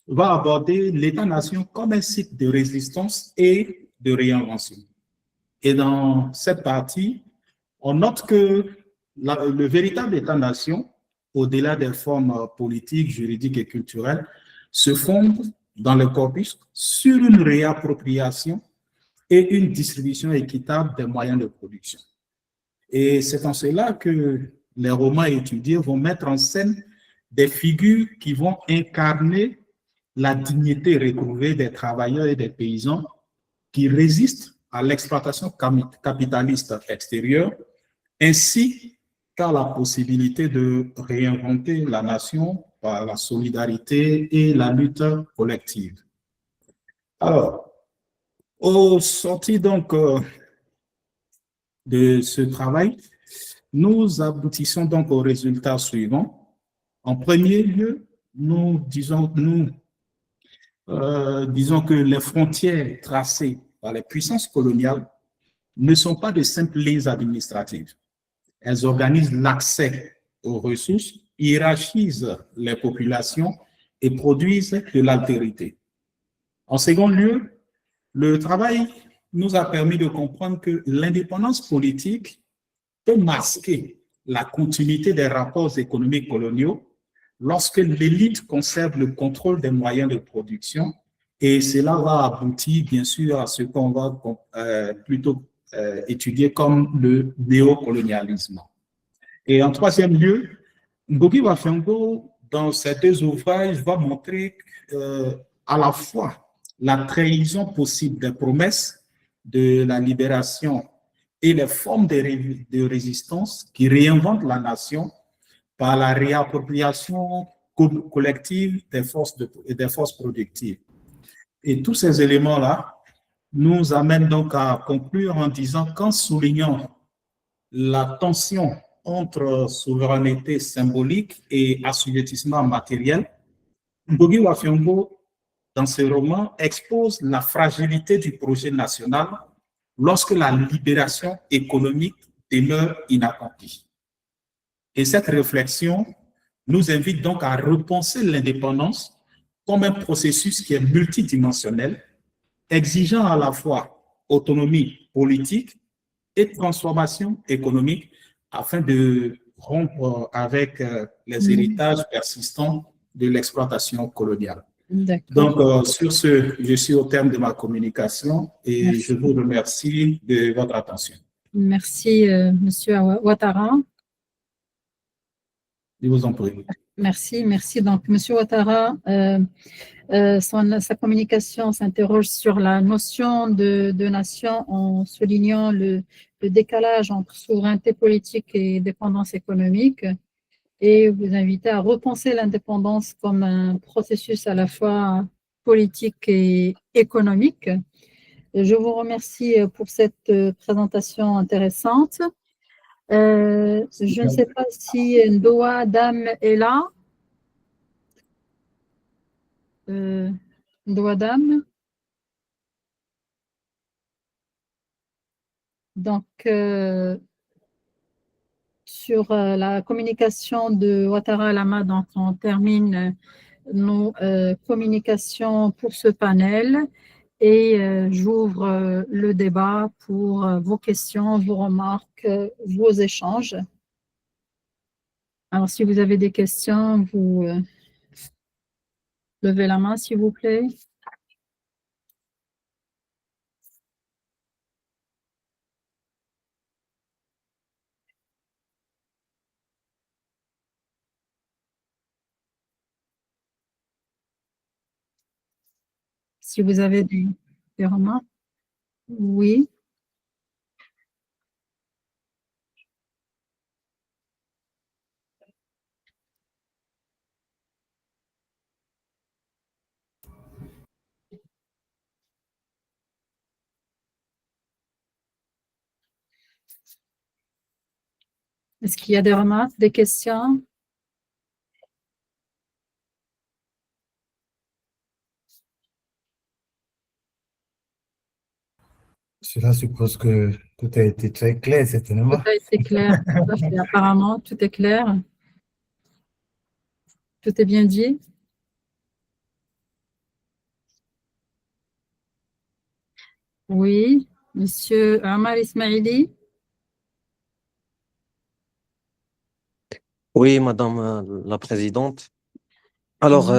va aborder l'État-nation comme un site de résistance et de réinvention. Et dans cette partie, on note que le véritable État-nation, au-delà des formes politiques, juridiques et culturelles, se fonde dans le corpus sur une réappropriation et une distribution équitable des moyens de production. Et c'est en cela que les romans étudiés vont mettre en scène des figures qui vont incarner la dignité retrouvée des travailleurs et des paysans qui résistent à l'exploitation capitaliste extérieure, ainsi qu'à la possibilité de réinventer la nation par la solidarité et la lutte collective. Alors, au sorti donc de ce travail, nous aboutissons donc aux résultats suivants. En premier lieu, nous disons que les frontières tracées par les puissances coloniales ne sont pas de simples lignes administratives. Elles organisent l'accès aux ressources, hiérarchisent les populations et produisent de l'altérité. En second lieu, le travail nous a permis de comprendre que l'indépendance politique peut masquer la continuité des rapports économiques coloniaux lorsque l'élite conserve le contrôle des moyens de production, et cela va aboutir bien sûr à ce qu'on va plutôt étudier comme le néocolonialisme. Et en troisième lieu, Ngugi wa Thiong'o, dans ses deux ouvrages, va montrer à la fois la trahison possible des promesses de la libération et les formes de résistance qui réinventent la nation par la réappropriation collective des forces productives. Et tous ces éléments-là nous amènent donc à conclure en disant qu'en soulignant la tension entre souveraineté symbolique et assujettissement matériel, Ngugi wa Thiong'o, dans ce roman, expose la fragilité du projet national lorsque la libération économique demeure inaccomplie. Et cette réflexion nous invite donc à repenser l'indépendance comme un processus qui est multidimensionnel, exigeant à la fois autonomie politique et transformation économique afin de rompre avec les héritages persistants de l'exploitation coloniale. Donc, sur ce, je suis au terme de ma communication et merci. Je vous remercie de votre attention. Merci, Monsieur Ouattara. Je vous en prie. Merci, merci. Donc, Monsieur Ouattara, sa communication s'interroge sur la notion de nation en soulignant le décalage entre souveraineté politique et dépendance économique, et vous invitez à repenser l'indépendance comme un processus à la fois politique et économique. Je vous remercie pour cette présentation intéressante. Je ne sais pas si Ndoa Dam est là. Ndoa Dam. Donc, sur la communication de Ouattara Lama, donc on termine nos communications pour ce panel et j'ouvre le débat pour vos questions, vos remarques, vos échanges. Alors, si vous avez des questions, vous levez la main, s'il vous plaît. Si vous avez des remarques, oui. Est-ce qu'il y a des remarques, des questions? Cela suppose que tout a été très clair, certainement. Tout a été clair. Apparemment, tout est clair. Tout est bien dit. Oui, Monsieur Amar Ismaili. Oui, Madame la Présidente. Alors,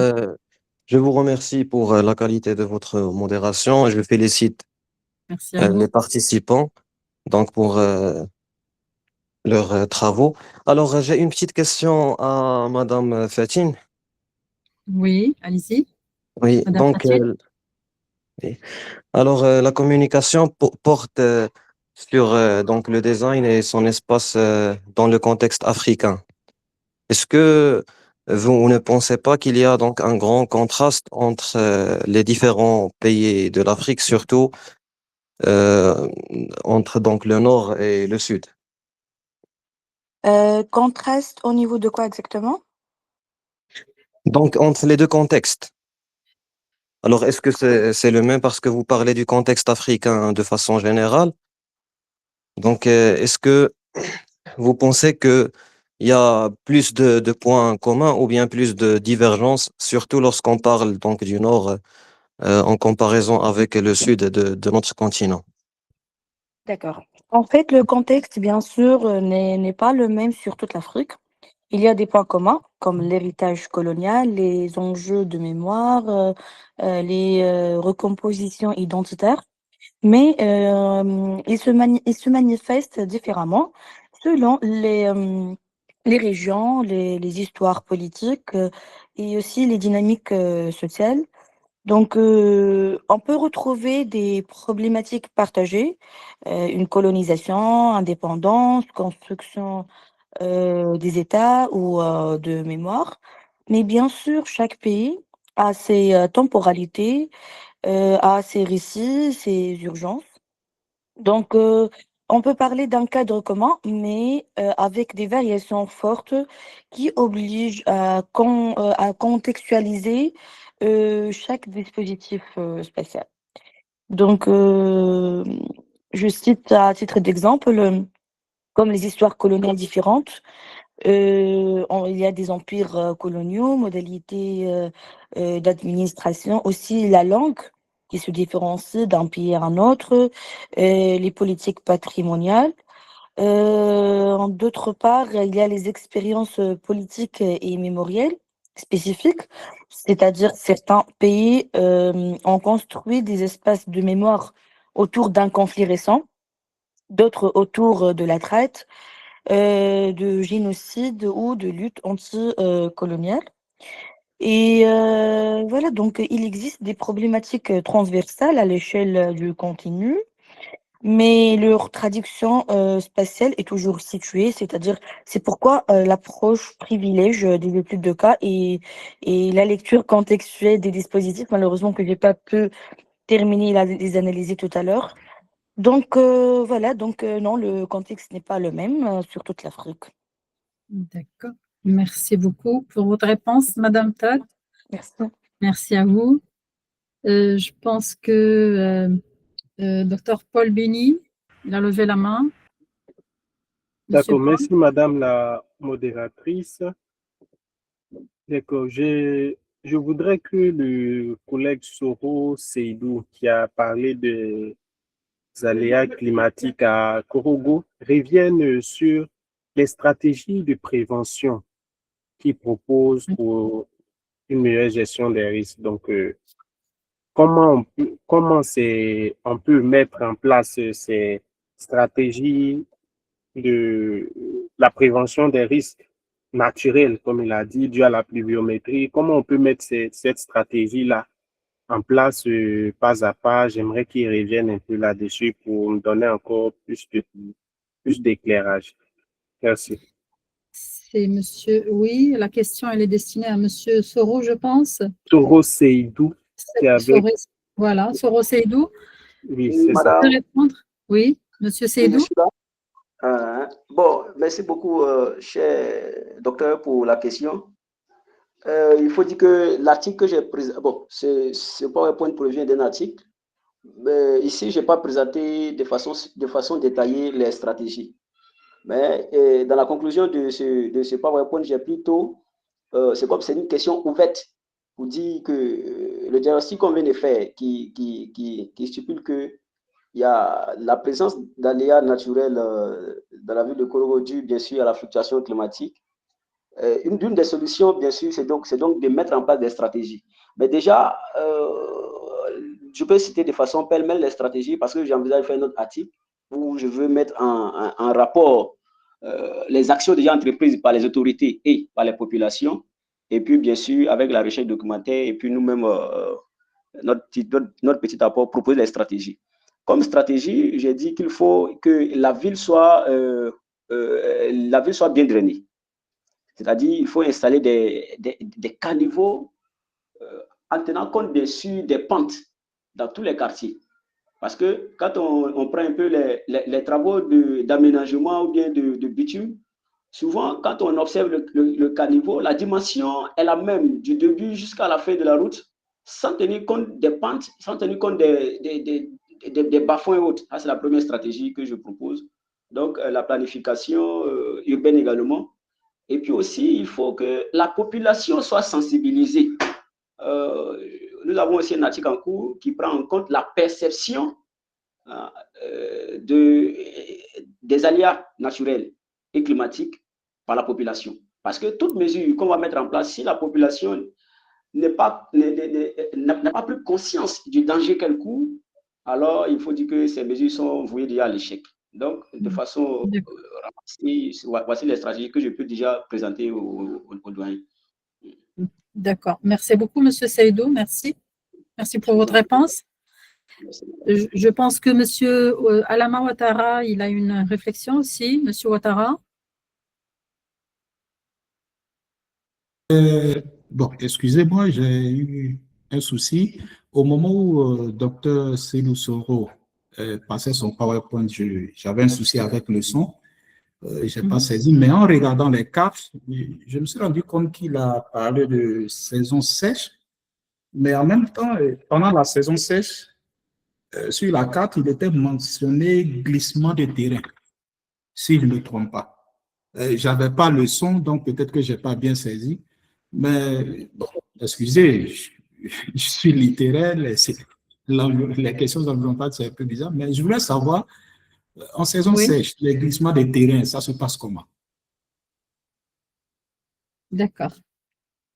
je vous remercie pour la qualité de votre modération. Je félicite Merci à vous. les participants donc pour leurs travaux. Alors, j'ai une petite question à Madame Fatine. Oui, allez-y. Oui, Madame donc, Mathilde? oui. Alors, la communication porte sur donc le design et son espace dans le contexte africain. Est-ce que vous ne pensez pas qu'il y a donc un grand contraste entre les différents pays de l'Afrique, surtout euh, entre donc le nord et le sud? Contraste au niveau de quoi exactement? Donc, entre les deux contextes. Alors, est-ce que c'est le même parce que vous parlez du contexte africain de façon générale? Donc, est-ce que vous pensez que il y a plus de points communs ou bien plus de divergences, surtout lorsqu'on parle donc du Nord en comparaison avec le Sud de notre continent? D'accord. En fait, le contexte, bien sûr, n'est pas le même sur toute l'Afrique. Il y a des points communs, comme l'héritage colonial, les enjeux de mémoire, les recompositions identitaires, mais ils se manifestent différemment selon les régions, les histoires politiques et aussi les dynamiques sociales. Donc, on peut retrouver des problématiques partagées, une colonisation, indépendance, construction des États ou de mémoire. Mais bien sûr, chaque pays a ses temporalités, a ses récits, ses urgences. Donc, on peut parler d'un cadre commun, mais avec des variations fortes qui obligent à contextualiser chaque dispositif spatial. Donc, je cite à titre d'exemple, comme les histoires coloniales différentes, il y a des empires coloniaux, modalités d'administration, aussi la langue qui se différencie d'un pays à un autre, les politiques patrimoniales. D'autre part, il y a les expériences politiques et mémorielles spécifiques, c'est-à-dire certains pays ont construit des espaces de mémoire autour d'un conflit récent, d'autres autour de la traite, de génocide ou de lutte anti-coloniale. Et voilà, donc il existe des problématiques transversales à l'échelle du continu, mais leur traduction spatiale est toujours située, c'est-à-dire c'est pourquoi l'approche privilège des études de cas et la lecture contextuelle des dispositifs, malheureusement que j'ai pas pu terminer les analyser tout à l'heure. Donc voilà, donc non, le contexte n'est pas le même sur toute l'Afrique. D'accord. Merci beaucoup pour votre réponse, Madame Todd. Merci. Merci à vous. Je pense que Dr Paul Béni, il a levé la main. Monsieur D'accord, Paul. merci Madame la modératrice. D'accord, je voudrais que le collègue Soro Seydou, qui a parlé des aléas climatiques à Korogo, revienne sur les stratégies de prévention qu'il propose pour une meilleure gestion des risques. Donc, on peut mettre en place ces stratégies de la prévention des risques naturels, comme il a dit, dû à la pluviométrie. Comment on peut mettre cette stratégie-là en place pas à pas? J'aimerais qu'il revienne un peu là-dessus pour me donner encore plus d'éclairage. Merci. C'est monsieur, oui, la question, elle est destinée à monsieur Soro, je pense. Soro Seydou, c'est avec, Voilà, Soro Seydou. oui, Oui, c'est ça. madame, Répondre? Oui, monsieur oui, je Seydou. suis là. Bon, merci beaucoup, cher docteur, pour la question. Il faut dire que l'article que j'ai présenté, bon, ce PowerPoint provient d'un article. Mais ici, je n'ai pas présenté de façon détaillée les stratégies. Mais dans la conclusion de ce PowerPoint, j'ai plutôt, c'est comme c'est une question ouverte pour dire que le diagnostic qu'on vient de faire qui stipule que il y a la présence d'aléas naturels dans la ville de Korogo dû bien sûr à la fluctuation climatique. Une des solutions, bien sûr, c'est donc de mettre en place des stratégies. Mais déjà, je peux citer de façon pêle-mêle les stratégies parce que j'envisage de faire un autre article où je veux mettre en rapport les actions déjà entreprises par les autorités et par les populations et puis bien sûr avec la recherche documentaire et puis nous-mêmes, notre petit apport, proposer des stratégies. Comme stratégie, j'ai dit qu'il faut que la ville soit bien drainée. C'est-à-dire il faut installer des caniveaux en tenant compte bien sûr des pentes dans tous les quartiers. Parce que quand on prend un peu les travaux d'aménagement ou bien de bitume, souvent quand on observe le caniveau, la dimension est la même du début jusqu'à la fin de la route, sans tenir compte des pentes, sans tenir compte des bas-fonds et autres. C'est la première stratégie que je propose. Donc, la planification urbaine également. Et puis aussi, il faut que la population soit sensibilisée. Nous avons aussi un article en cours qui prend en compte la perception des aléas naturels et climatiques par la population. Parce que toute mesure qu'on va mettre en place, si la population n'a pas plus conscience du danger qu'elle court, alors il faut dire que ces mesures sont vouées déjà à l'échec. Donc, de façon voici les stratégies que je peux déjà présenter au doyen. D'accord. Merci beaucoup, Monsieur Seydou. Merci. Merci pour votre réponse. Je pense que Monsieur Alama Ouattara, il a une réflexion aussi. Monsieur Ouattara. Bon, excusez-moi, j'ai eu un souci. Au moment où Dr Seydou Soro passait son PowerPoint, j'avais un souci avec le son. Je n'ai pas saisi, mais en regardant les cartes, je me suis rendu compte qu'il a parlé de saison sèche, mais en même temps, pendant la saison sèche, sur la carte, il était mentionné glissement de terrain, si je ne me trompe pas. Je n'avais pas le son, donc peut-être que je n'ai pas bien saisi, mais bon, excusez, je suis littéraire, les questions environnementales, c'est un peu bizarre, mais je voulais savoir, en saison sèche, les glissements de terrain, ça se passe comment? D'accord.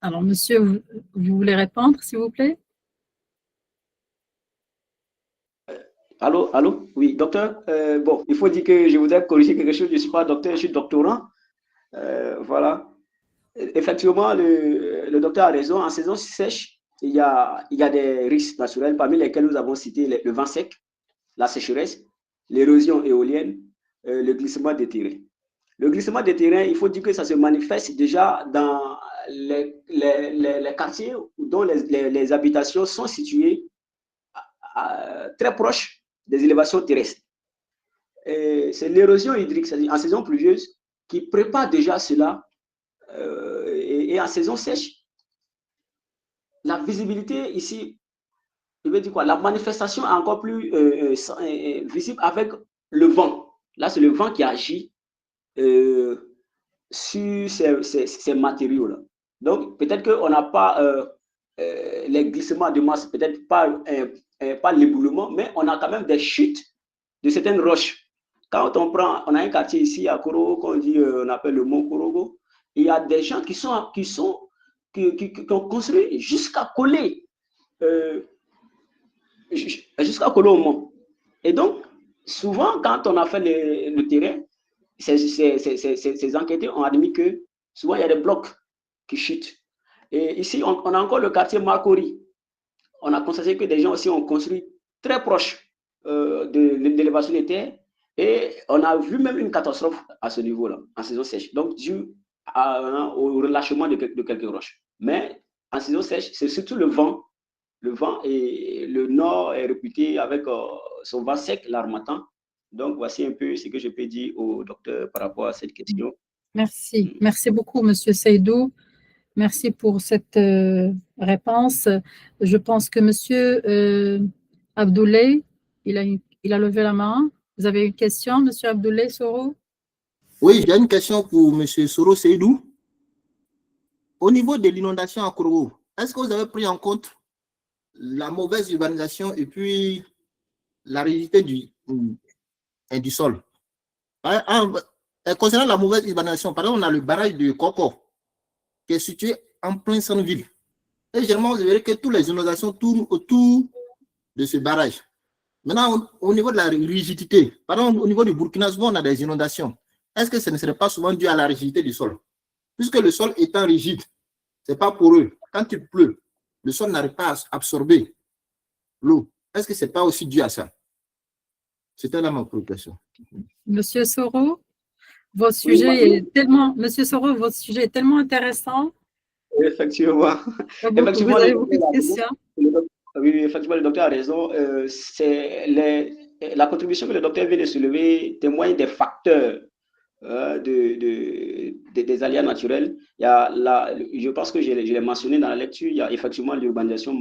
Alors, monsieur, vous voulez répondre, s'il vous plaît? Allô? Oui, docteur. Bon, il faut dire que je voudrais corriger quelque chose. Je ne suis pas docteur, je suis doctorant. Voilà. Effectivement, le docteur a raison. En saison sèche, il y a des risques naturels, parmi lesquels nous avons cité le vent sec, la sécheresse, l'érosion éolienne, le glissement des terrains. Le glissement des terrains, il faut dire que ça se manifeste déjà dans les quartiers dont les habitations sont situées très proches des élévations terrestres. C'est l'érosion hydrique, c'est-à-dire en saison pluvieuse, qui prépare déjà cela. Et en saison sèche, la visibilité ici, je veux dire quoi, la manifestation est encore plus visible avec le vent. Là, c'est le vent qui agit sur ces matériaux-là. Donc, peut-être qu'on n'a pas les glissements de masse, peut-être pas l'éboulement, mais on a quand même des chutes de certaines roches. Quand on a un quartier ici à Korogo, on appelle le mont Korogo, il y a des gens qui ont construit jusqu'à coller au mont. Et donc, souvent, quand on a fait le terrain, ces enquêteurs ont admis que souvent, il y a des blocs qui chutent. Et ici, on a encore le quartier Makori. On a constaté que des gens aussi ont construit très proche de l'élévation des terres. Et on a vu même une catastrophe à ce niveau-là, en saison sèche. Donc, dû au relâchement de quelques roches. Mais en saison sèche, c'est surtout le vent. Le vent, et le nord est réputé avec son vent sec, l'harmattan. Donc, voici un peu ce que je peux dire au docteur par rapport à cette question. Merci. Merci beaucoup, Monsieur Seydou. Merci pour cette réponse. Je pense que Monsieur Abdoulaye, il a levé la main. Vous avez une question, Monsieur Abdoulaye Soro? Oui, j'ai une question pour Monsieur Soro Seydou. Au niveau de l'inondation à Korogo, est-ce que vous avez pris en compte la mauvaise urbanisation et puis la rigidité du sol? Concernant la mauvaise urbanisation, par exemple, on a le barrage de Koko qui est situé en plein centre-ville. Et généralement, vous verrez que toutes les inondations tournent autour de ce barrage. Maintenant, au niveau de la rigidité, par exemple, au niveau du Burkina, souvent on a des inondations. Est-ce que ce ne serait pas souvent dû à la rigidité du sol? Puisque le sol étant rigide, C'est pas pour eux. Quand il pleut, le sol n'arrive pas à absorber l'eau. Est-ce que c'est pas aussi dû à ça? C'était là ma préoccupation. Monsieur Soro, votre sujet est tellement, Monsieur Soro, votre sujet est tellement intéressant. Effectivement. Vous avez beaucoup de questions. Oui, effectivement, le docteur a raison. La contribution que le docteur vient de soulever témoigne des facteurs des aléas naturels. Il y a je pense que je l'ai mentionné dans la lecture, il y a effectivement l'urbanisation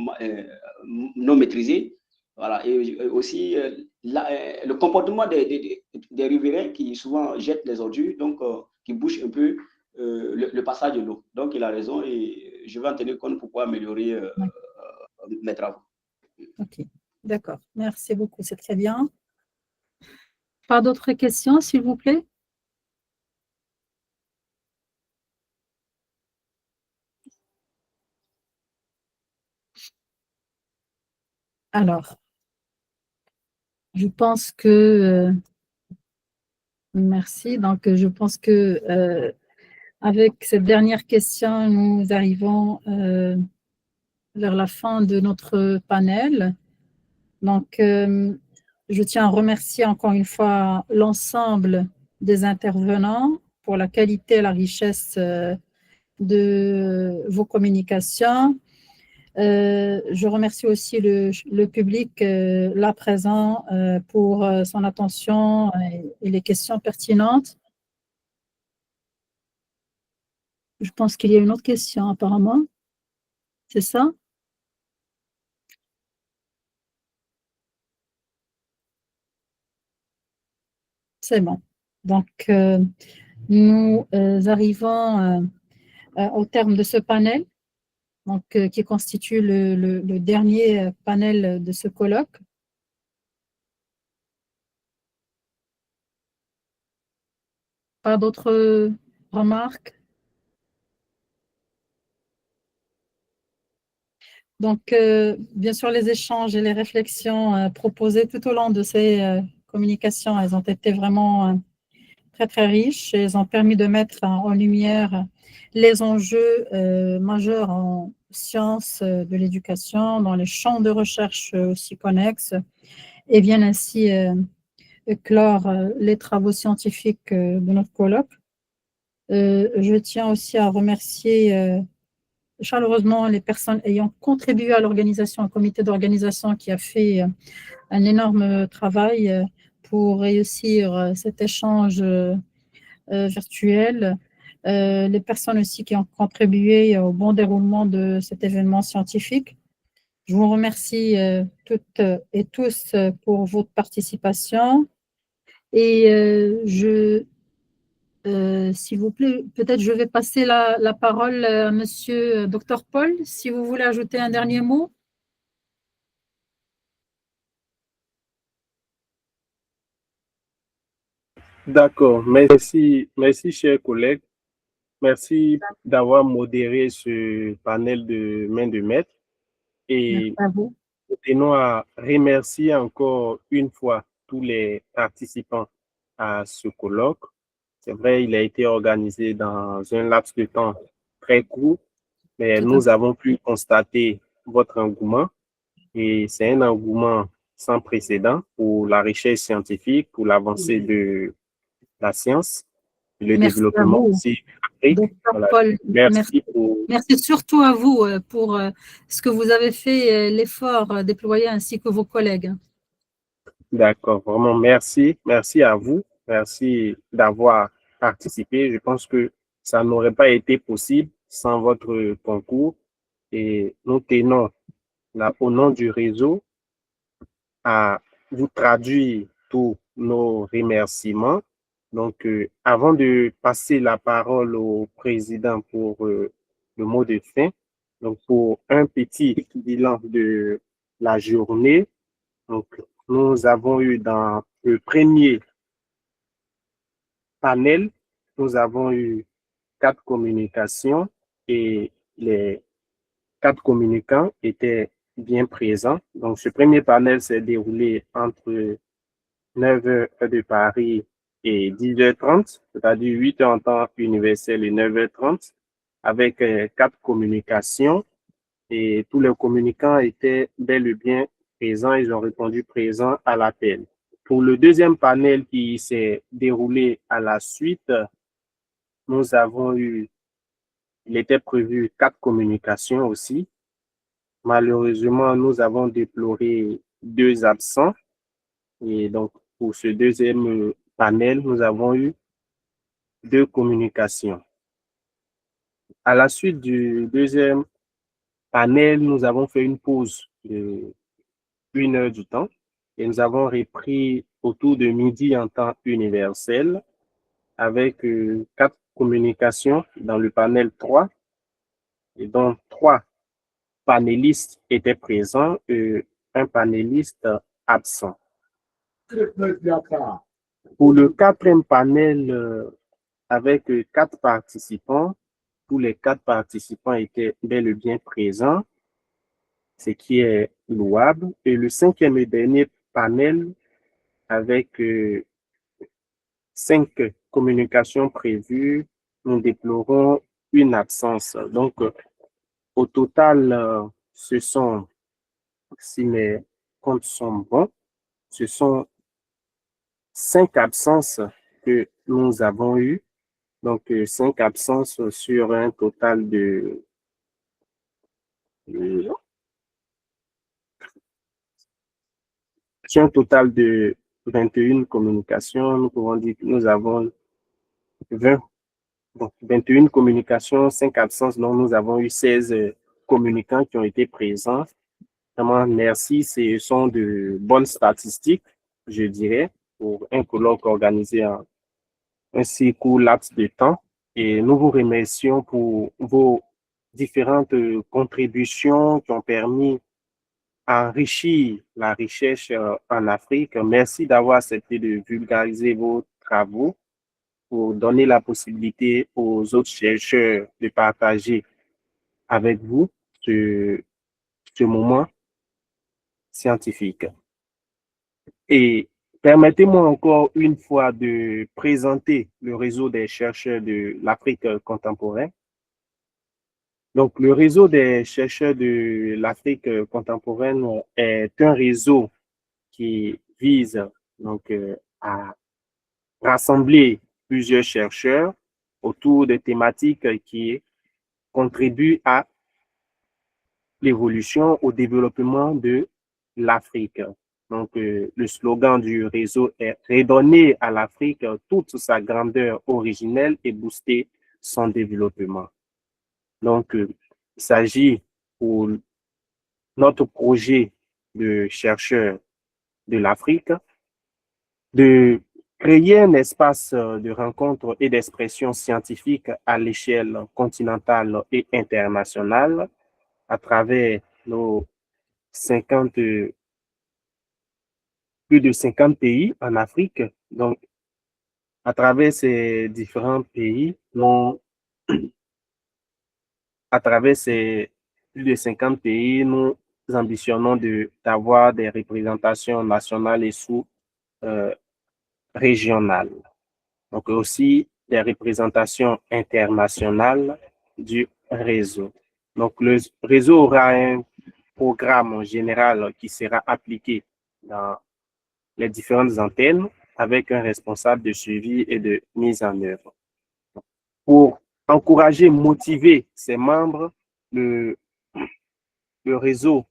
non maîtrisée. Voilà. Et aussi le comportement des riverains qui souvent jettent les ordures, donc qui bouchent un peu le passage de l'eau. Donc il a raison et je vais en tenir compte pour pouvoir améliorer mes travaux. Ok, d'accord. Merci beaucoup, c'est très bien. Pas d'autres questions, s'il vous plaît? Alors, je pense que merci. Donc, je pense que avec cette dernière question, nous arrivons vers la fin de notre panel. Donc, je tiens à remercier encore une fois l'ensemble des intervenants pour la qualité et la richesse de vos communications. Je remercie aussi le public là présent pour son attention et les questions pertinentes. Je pense qu'il y a une autre question apparemment. C'est ça? C'est bon. Donc, nous arrivons au terme de ce panel, donc, qui constitue le dernier panel de ce colloque. Pas d'autres remarques? Donc, bien sûr, les échanges et les réflexions proposées tout au long de ces communications, elles ont été vraiment très, très riches. Elles ont permis de mettre en lumière les enjeux majeurs en sciences de l'éducation, dans les champs de recherche aussi connexes, et viennent ainsi clore les travaux scientifiques de notre colloque. Je tiens aussi à remercier chaleureusement les personnes ayant contribué à l'organisation, un comité d'organisation qui a fait un énorme travail pour réussir cet échange virtuel. Les personnes aussi qui ont contribué au bon déroulement de cet événement scientifique. Je vous remercie toutes et tous pour votre participation. Et s'il vous plaît, peut-être je vais passer la parole à Monsieur Dr Paul, si vous voulez ajouter un dernier mot. D'accord. Merci, merci, chers collègues. Merci d'avoir modéré ce panel de main de maître. Et Merci à vous. nous tenons à remercier encore une fois tous les participants à ce colloque. C'est vrai, il a été organisé dans un laps de temps très court, mais nous avons pu constater votre engouement et c'est un engouement sans précédent pour la recherche scientifique, pour l'avancée de la science, le Merci développement aussi de l'Afrique. Dr Voilà. Paul. Pour... Merci surtout à vous pour ce que vous avez fait, l'effort déployé ainsi que vos collègues. D'accord, vraiment merci. Merci à vous. Merci d'avoir participé. Je pense que ça n'aurait pas été possible sans votre concours. Et nous tenons là, au nom du réseau à vous traduire tous nos remerciements. Donc, avant de passer la parole au président pour le mot de fin, donc pour un petit bilan de la journée, donc, nous avons eu dans le premier panel, nous avons eu 4 communications et les 4 communicants étaient bien présents. Donc, ce premier panel s'est déroulé entre 9h de Paris et 10h30, c'est-à-dire 8h en temps universel et 9h30 avec 4 communications et tous les communicants étaient bel et bien présents, ils ont répondu présent à l'appel. Pour le deuxième panel qui s'est déroulé à la suite, nous avons eu, il était prévu 4 communications aussi. Malheureusement, nous avons déploré 2 absents. Et donc, pour ce deuxième panel, nous avons eu 2 communications. À la suite du deuxième panel, nous avons fait une pause de 1 heure du temps et nous avons repris autour de midi en temps universel avec 4 communications dans le panel 3 et dont 3 panélistes étaient présents et un panéliste absent. Pour le 4e panel, avec 4 participants, tous les 4 participants étaient bel et bien présents, ce qui est louable. Et le 5e et dernier panel, avec 5 communications prévues, nous déplorons une absence. Donc, au total, ce sont, si mes comptes sont bons, ce sont 5 absences que nous avons eues. Donc, 5 absences sur un total de sur un total de 21 communications. Nous pouvons dire que nous avons 21 communications, 5 absences, donc nous avons eu 16 communicants qui ont été présents. Vraiment, merci, ce sont de bonnes statistiques, je dirais, pour un colloque organisé en un si court laps de temps. Et nous vous remercions pour vos différentes contributions qui ont permis d'enrichir la recherche en Afrique. Merci d'avoir accepté de vulgariser vos travaux pour donner la possibilité aux autres chercheurs de partager avec vous ce moment scientifique. Et permettez-moi encore une fois de présenter le réseau des chercheurs de l'Afrique contemporaine. Donc, le réseau des chercheurs de l'Afrique contemporaine est un réseau qui vise donc à rassembler plusieurs chercheurs autour de thématiques qui contribuent à l'évolution, au développement de l'Afrique. Donc, le slogan du réseau est « Redonner à l'Afrique toute sa grandeur originelle et booster son développement ». Donc, il s'agit pour notre projet de chercheurs de l'Afrique de créer un espace de rencontre et d'expression scientifique à l'échelle continentale et internationale à travers nos plus de 50 pays en Afrique. Donc, à travers ces différents pays, à travers ces plus de 50 pays, nous ambitionnons d'avoir des représentations nationales et sous-régionales. Donc, aussi des représentations internationales du réseau. Donc, le réseau aura un programme général qui sera appliqué dans les différentes antennes avec un responsable de suivi et de mise en œuvre. Pour encourager, motiver ses membres, le réseau,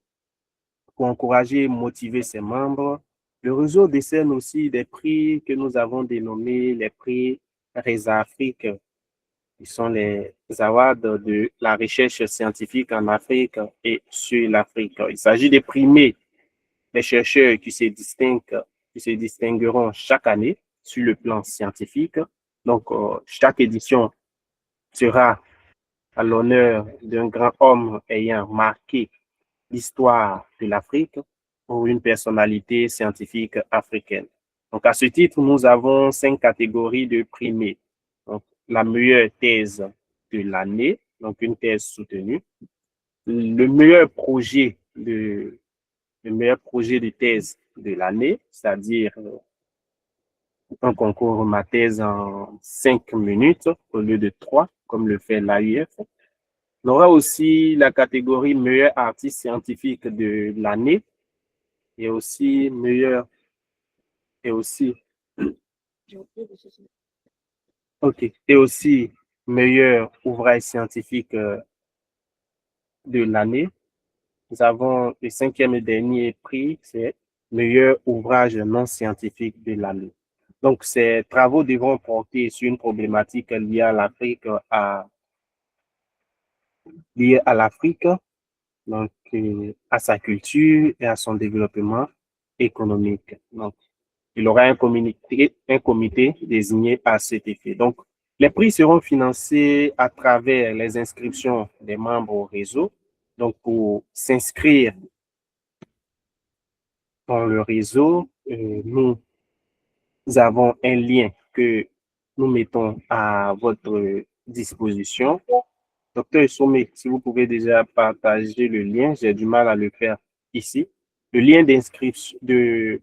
pour encourager, motiver ses membres, le réseau décerne aussi des prix que nous avons dénommés les prix RESA Afrique, qui sont les awards de la recherche scientifique en Afrique et sur l'Afrique. Il s'agit de primer les chercheurs qui se distingueront chaque année sur le plan scientifique. Donc, chaque édition sera à l'honneur d'un grand homme ayant marqué l'histoire de l'Afrique ou une personnalité scientifique africaine. Donc, à ce titre, nous avons 5 catégories de primés. Donc, la meilleure thèse de l'année, donc une thèse soutenue. Le meilleur projet de thèse de l'année, c'est-à-dire un concours ma thèse en 5 minutes au lieu de 3, comme le fait l'AIF. On aura aussi la catégorie meilleur artiste scientifique de l'année et aussi meilleur et aussi et aussi meilleur ouvrage scientifique de l'année. Nous avons le 5e et dernier prix, c'est meilleur ouvrage non scientifique de l'année. Donc, ces travaux devront porter sur une problématique liée à l'Afrique, donc à sa culture et à son développement économique. Donc, il y aura un comité désigné à cet effet. Donc, les prix seront financés à travers les inscriptions des membres au réseau. Donc, pour s'inscrire dans le réseau, nous avons un lien que nous mettons à votre disposition. Docteur Sommet, si vous pouvez déjà partager le lien, j'ai du mal à le faire ici. Le lien d'inscription, il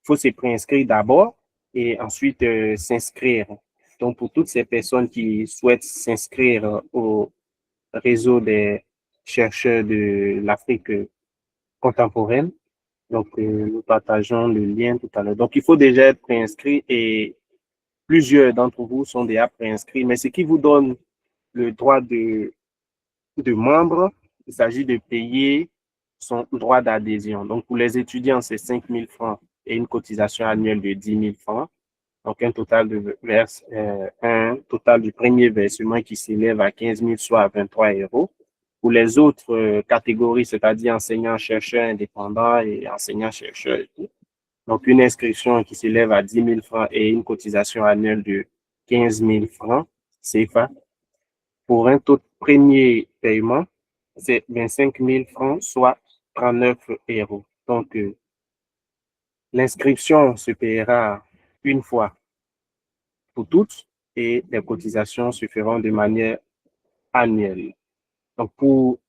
faut se préinscrire d'abord et ensuite s'inscrire. Donc, pour toutes ces personnes qui souhaitent s'inscrire au réseau des chercheurs de l'Afrique contemporaine, donc nous partageons le lien tout à l'heure. Donc, il faut déjà être préinscrit et plusieurs d'entre vous sont déjà préinscrits, mais ce qui vous donne le droit de membres, il s'agit de payer son droit d'adhésion. Donc, pour les étudiants, c'est 5 000 francs et une cotisation annuelle de 10 000 francs. Donc, un total du premier versement qui s'élève à 15 000, soit à 23 euros. Pour les autres catégories, c'est-à-dire enseignants-chercheurs indépendants et enseignants-chercheurs, donc une inscription qui s'élève à 10 000 francs et une cotisation annuelle de 15 000 francs CFA. Pour un taux de premier paiement, c'est 25 000 francs, soit 39 euros. Donc, l'inscription se paiera une fois pour toutes et les cotisations se feront de manière annuelle. Donc, pour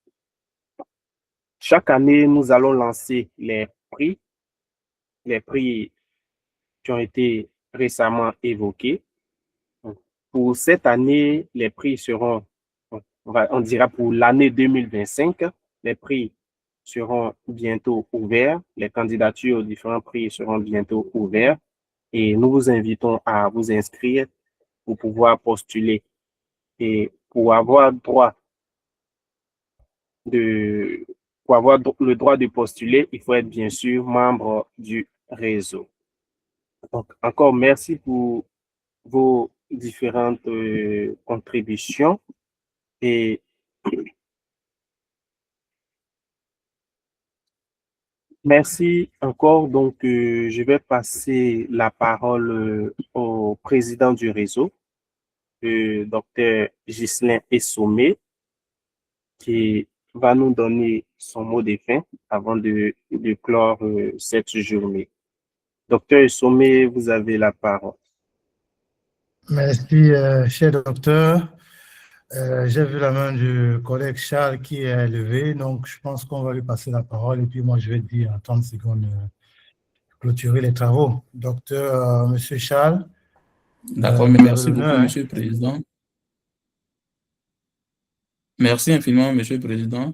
chaque année, nous allons lancer les prix qui ont été récemment évoqués. Pour cette année, les prix seront, on dira pour l'année 2025, les prix seront bientôt ouverts. Les candidatures aux différents prix seront bientôt ouvertes et nous vous invitons à vous inscrire pour pouvoir postuler. Et pour avoir le droit de postuler, il faut être bien sûr membre du réseau. Donc, encore merci pour vos différentes contributions et merci encore. Donc, je vais passer la parole au président du réseau, le docteur Ghislain Essomé, qui va nous donner son mot de fin avant de clore cette journée. Docteur Essomé, vous avez la parole. Merci, cher docteur. J'ai vu la main du collègue Charles qui est levé, donc je pense qu'on va lui passer la parole et puis moi je vais dire en 30 secondes clôturer les travaux. Docteur, monsieur Charles. D'accord, merci beaucoup, monsieur le président. Merci infiniment, monsieur le président.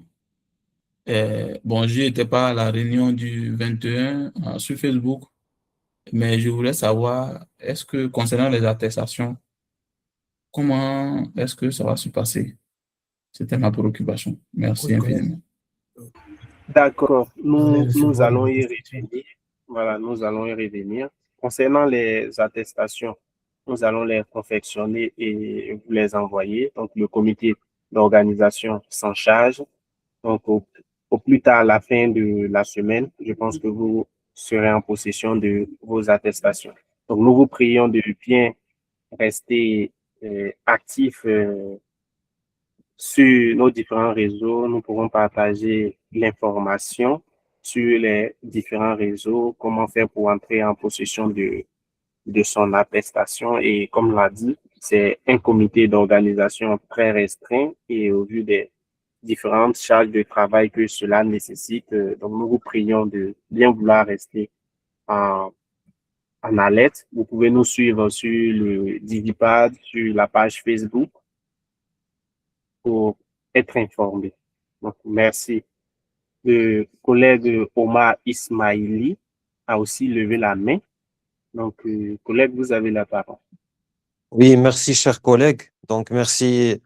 Bon, je n'étais pas à la réunion du 21 sur Facebook, mais je voulais savoir, est-ce que concernant les attestations, comment est-ce que ça va se passer? C'était ma préoccupation. Merci infiniment. D'accord, nous allons y revenir. Voilà, nous allons y revenir. Concernant les attestations, nous allons les confectionner et vous les envoyer. Donc, le comité d'organisation s'en charge. Donc, au plus tard, à la fin de la semaine, je pense que vous serez en possession de vos attestations. Donc, nous vous prions de bien rester actifs sur nos différents réseaux. Nous pourrons partager l'information sur les différents réseaux, comment faire pour entrer en possession de son attestation. Et comme l'a dit, c'est un comité d'organisation très restreint et au vu des différentes charges de travail que cela nécessite. Donc, nous vous prions de bien vouloir rester en alerte. Vous pouvez nous suivre sur le Digipad, sur la page Facebook pour être informés. Donc, merci. Le collègue Omar Ismaili a aussi levé la main. Donc, collègue, vous avez la parole. Oui, merci, chers collègues. Donc, merci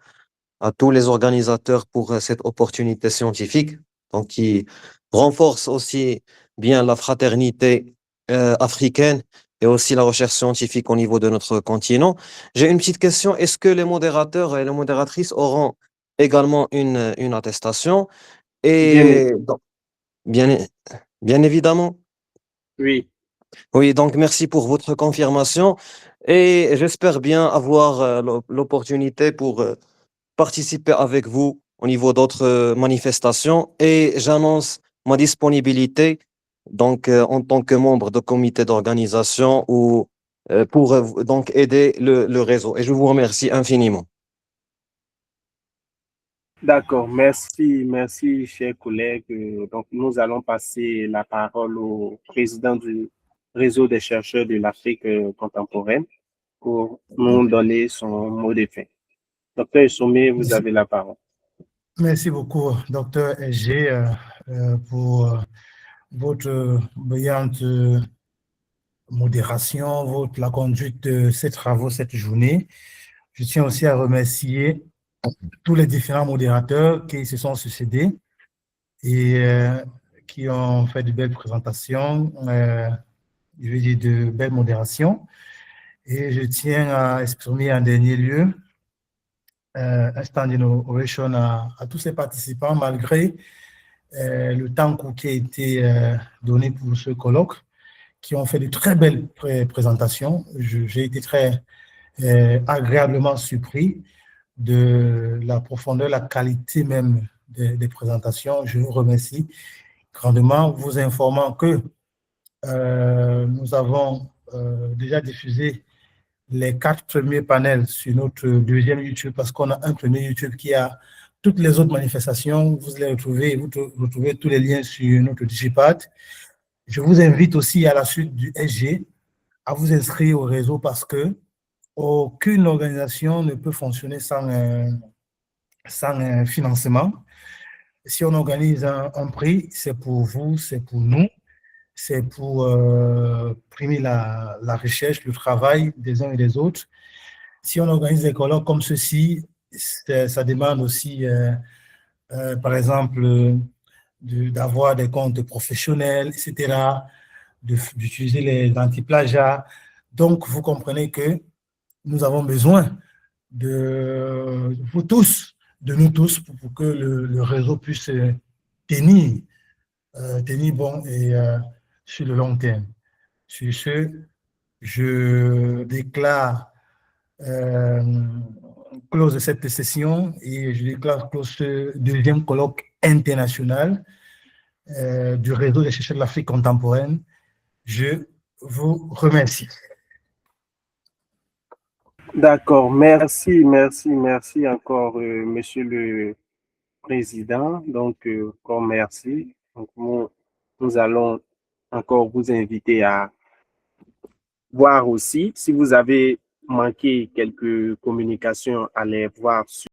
à tous les organisateurs pour cette opportunité scientifique, donc qui renforce aussi bien la fraternité africaine et aussi la recherche scientifique au niveau de notre continent. J'ai une petite question. Est-ce que les modérateurs et les modératrices auront également une attestation? Et donc, bien, bien évidemment. Oui. Oui, donc merci pour votre confirmation et j'espère bien avoir l'opportunité pour participer avec vous au niveau d'autres manifestations et j'annonce ma disponibilité donc en tant que membre de comité d'organisation ou pour donc aider le réseau. Et je vous remercie infiniment. D'accord, merci, chers collègues. Donc, nous allons passer la parole au président du réseau des chercheurs de l'Afrique contemporaine pour nous donner son mot de fin. Docteur Sommet, vous avez la parole. Merci beaucoup, docteur SG, pour votre brillante modération, la conduite de ces travaux cette journée. Je tiens aussi à remercier tous les différents modérateurs qui se sont succédés et qui ont fait de belles présentations, je veux dire de belles modérations. Et je tiens à exprimer en dernier lieu un standing ovation à tous ces participants, malgré le temps court qui a été donné pour ce colloque, qui ont fait de très belles présentations. J'ai été très agréablement surpris de la profondeur, la qualité même des présentations. Je vous remercie grandement, vous informant que nous avons déjà diffusé les 4 premiers panels sur notre deuxième YouTube, parce qu'on a un premier YouTube qui a toutes les autres manifestations. Vous les retrouvez, vous retrouvez tous les liens sur notre Digipad. Je vous invite aussi à la suite du SG à vous inscrire au réseau, parce que aucune organisation ne peut fonctionner sans financement. Si on organise un prix, c'est pour vous, c'est pour nous, c'est pour primer la recherche, le travail des uns et des autres. Si on organise des colloques comme ceci, ça demande aussi, par exemple, d'avoir des comptes professionnels, etc., d'utiliser les anti-plagiats. Donc, vous comprenez que nous avons besoin de vous tous, de nous tous, pour que le réseau puisse tenir bon et sur le long terme. Sur ce, je déclare close cette session et je déclare close ce deuxième colloque international du réseau des chercheurs de l'Afrique contemporaine. Je vous remercie. D'accord, merci encore, Monsieur le Président. Donc, encore merci. Donc, nous allons encore vous inviter à voir aussi, si vous avez manqué quelques communications, à les voir sur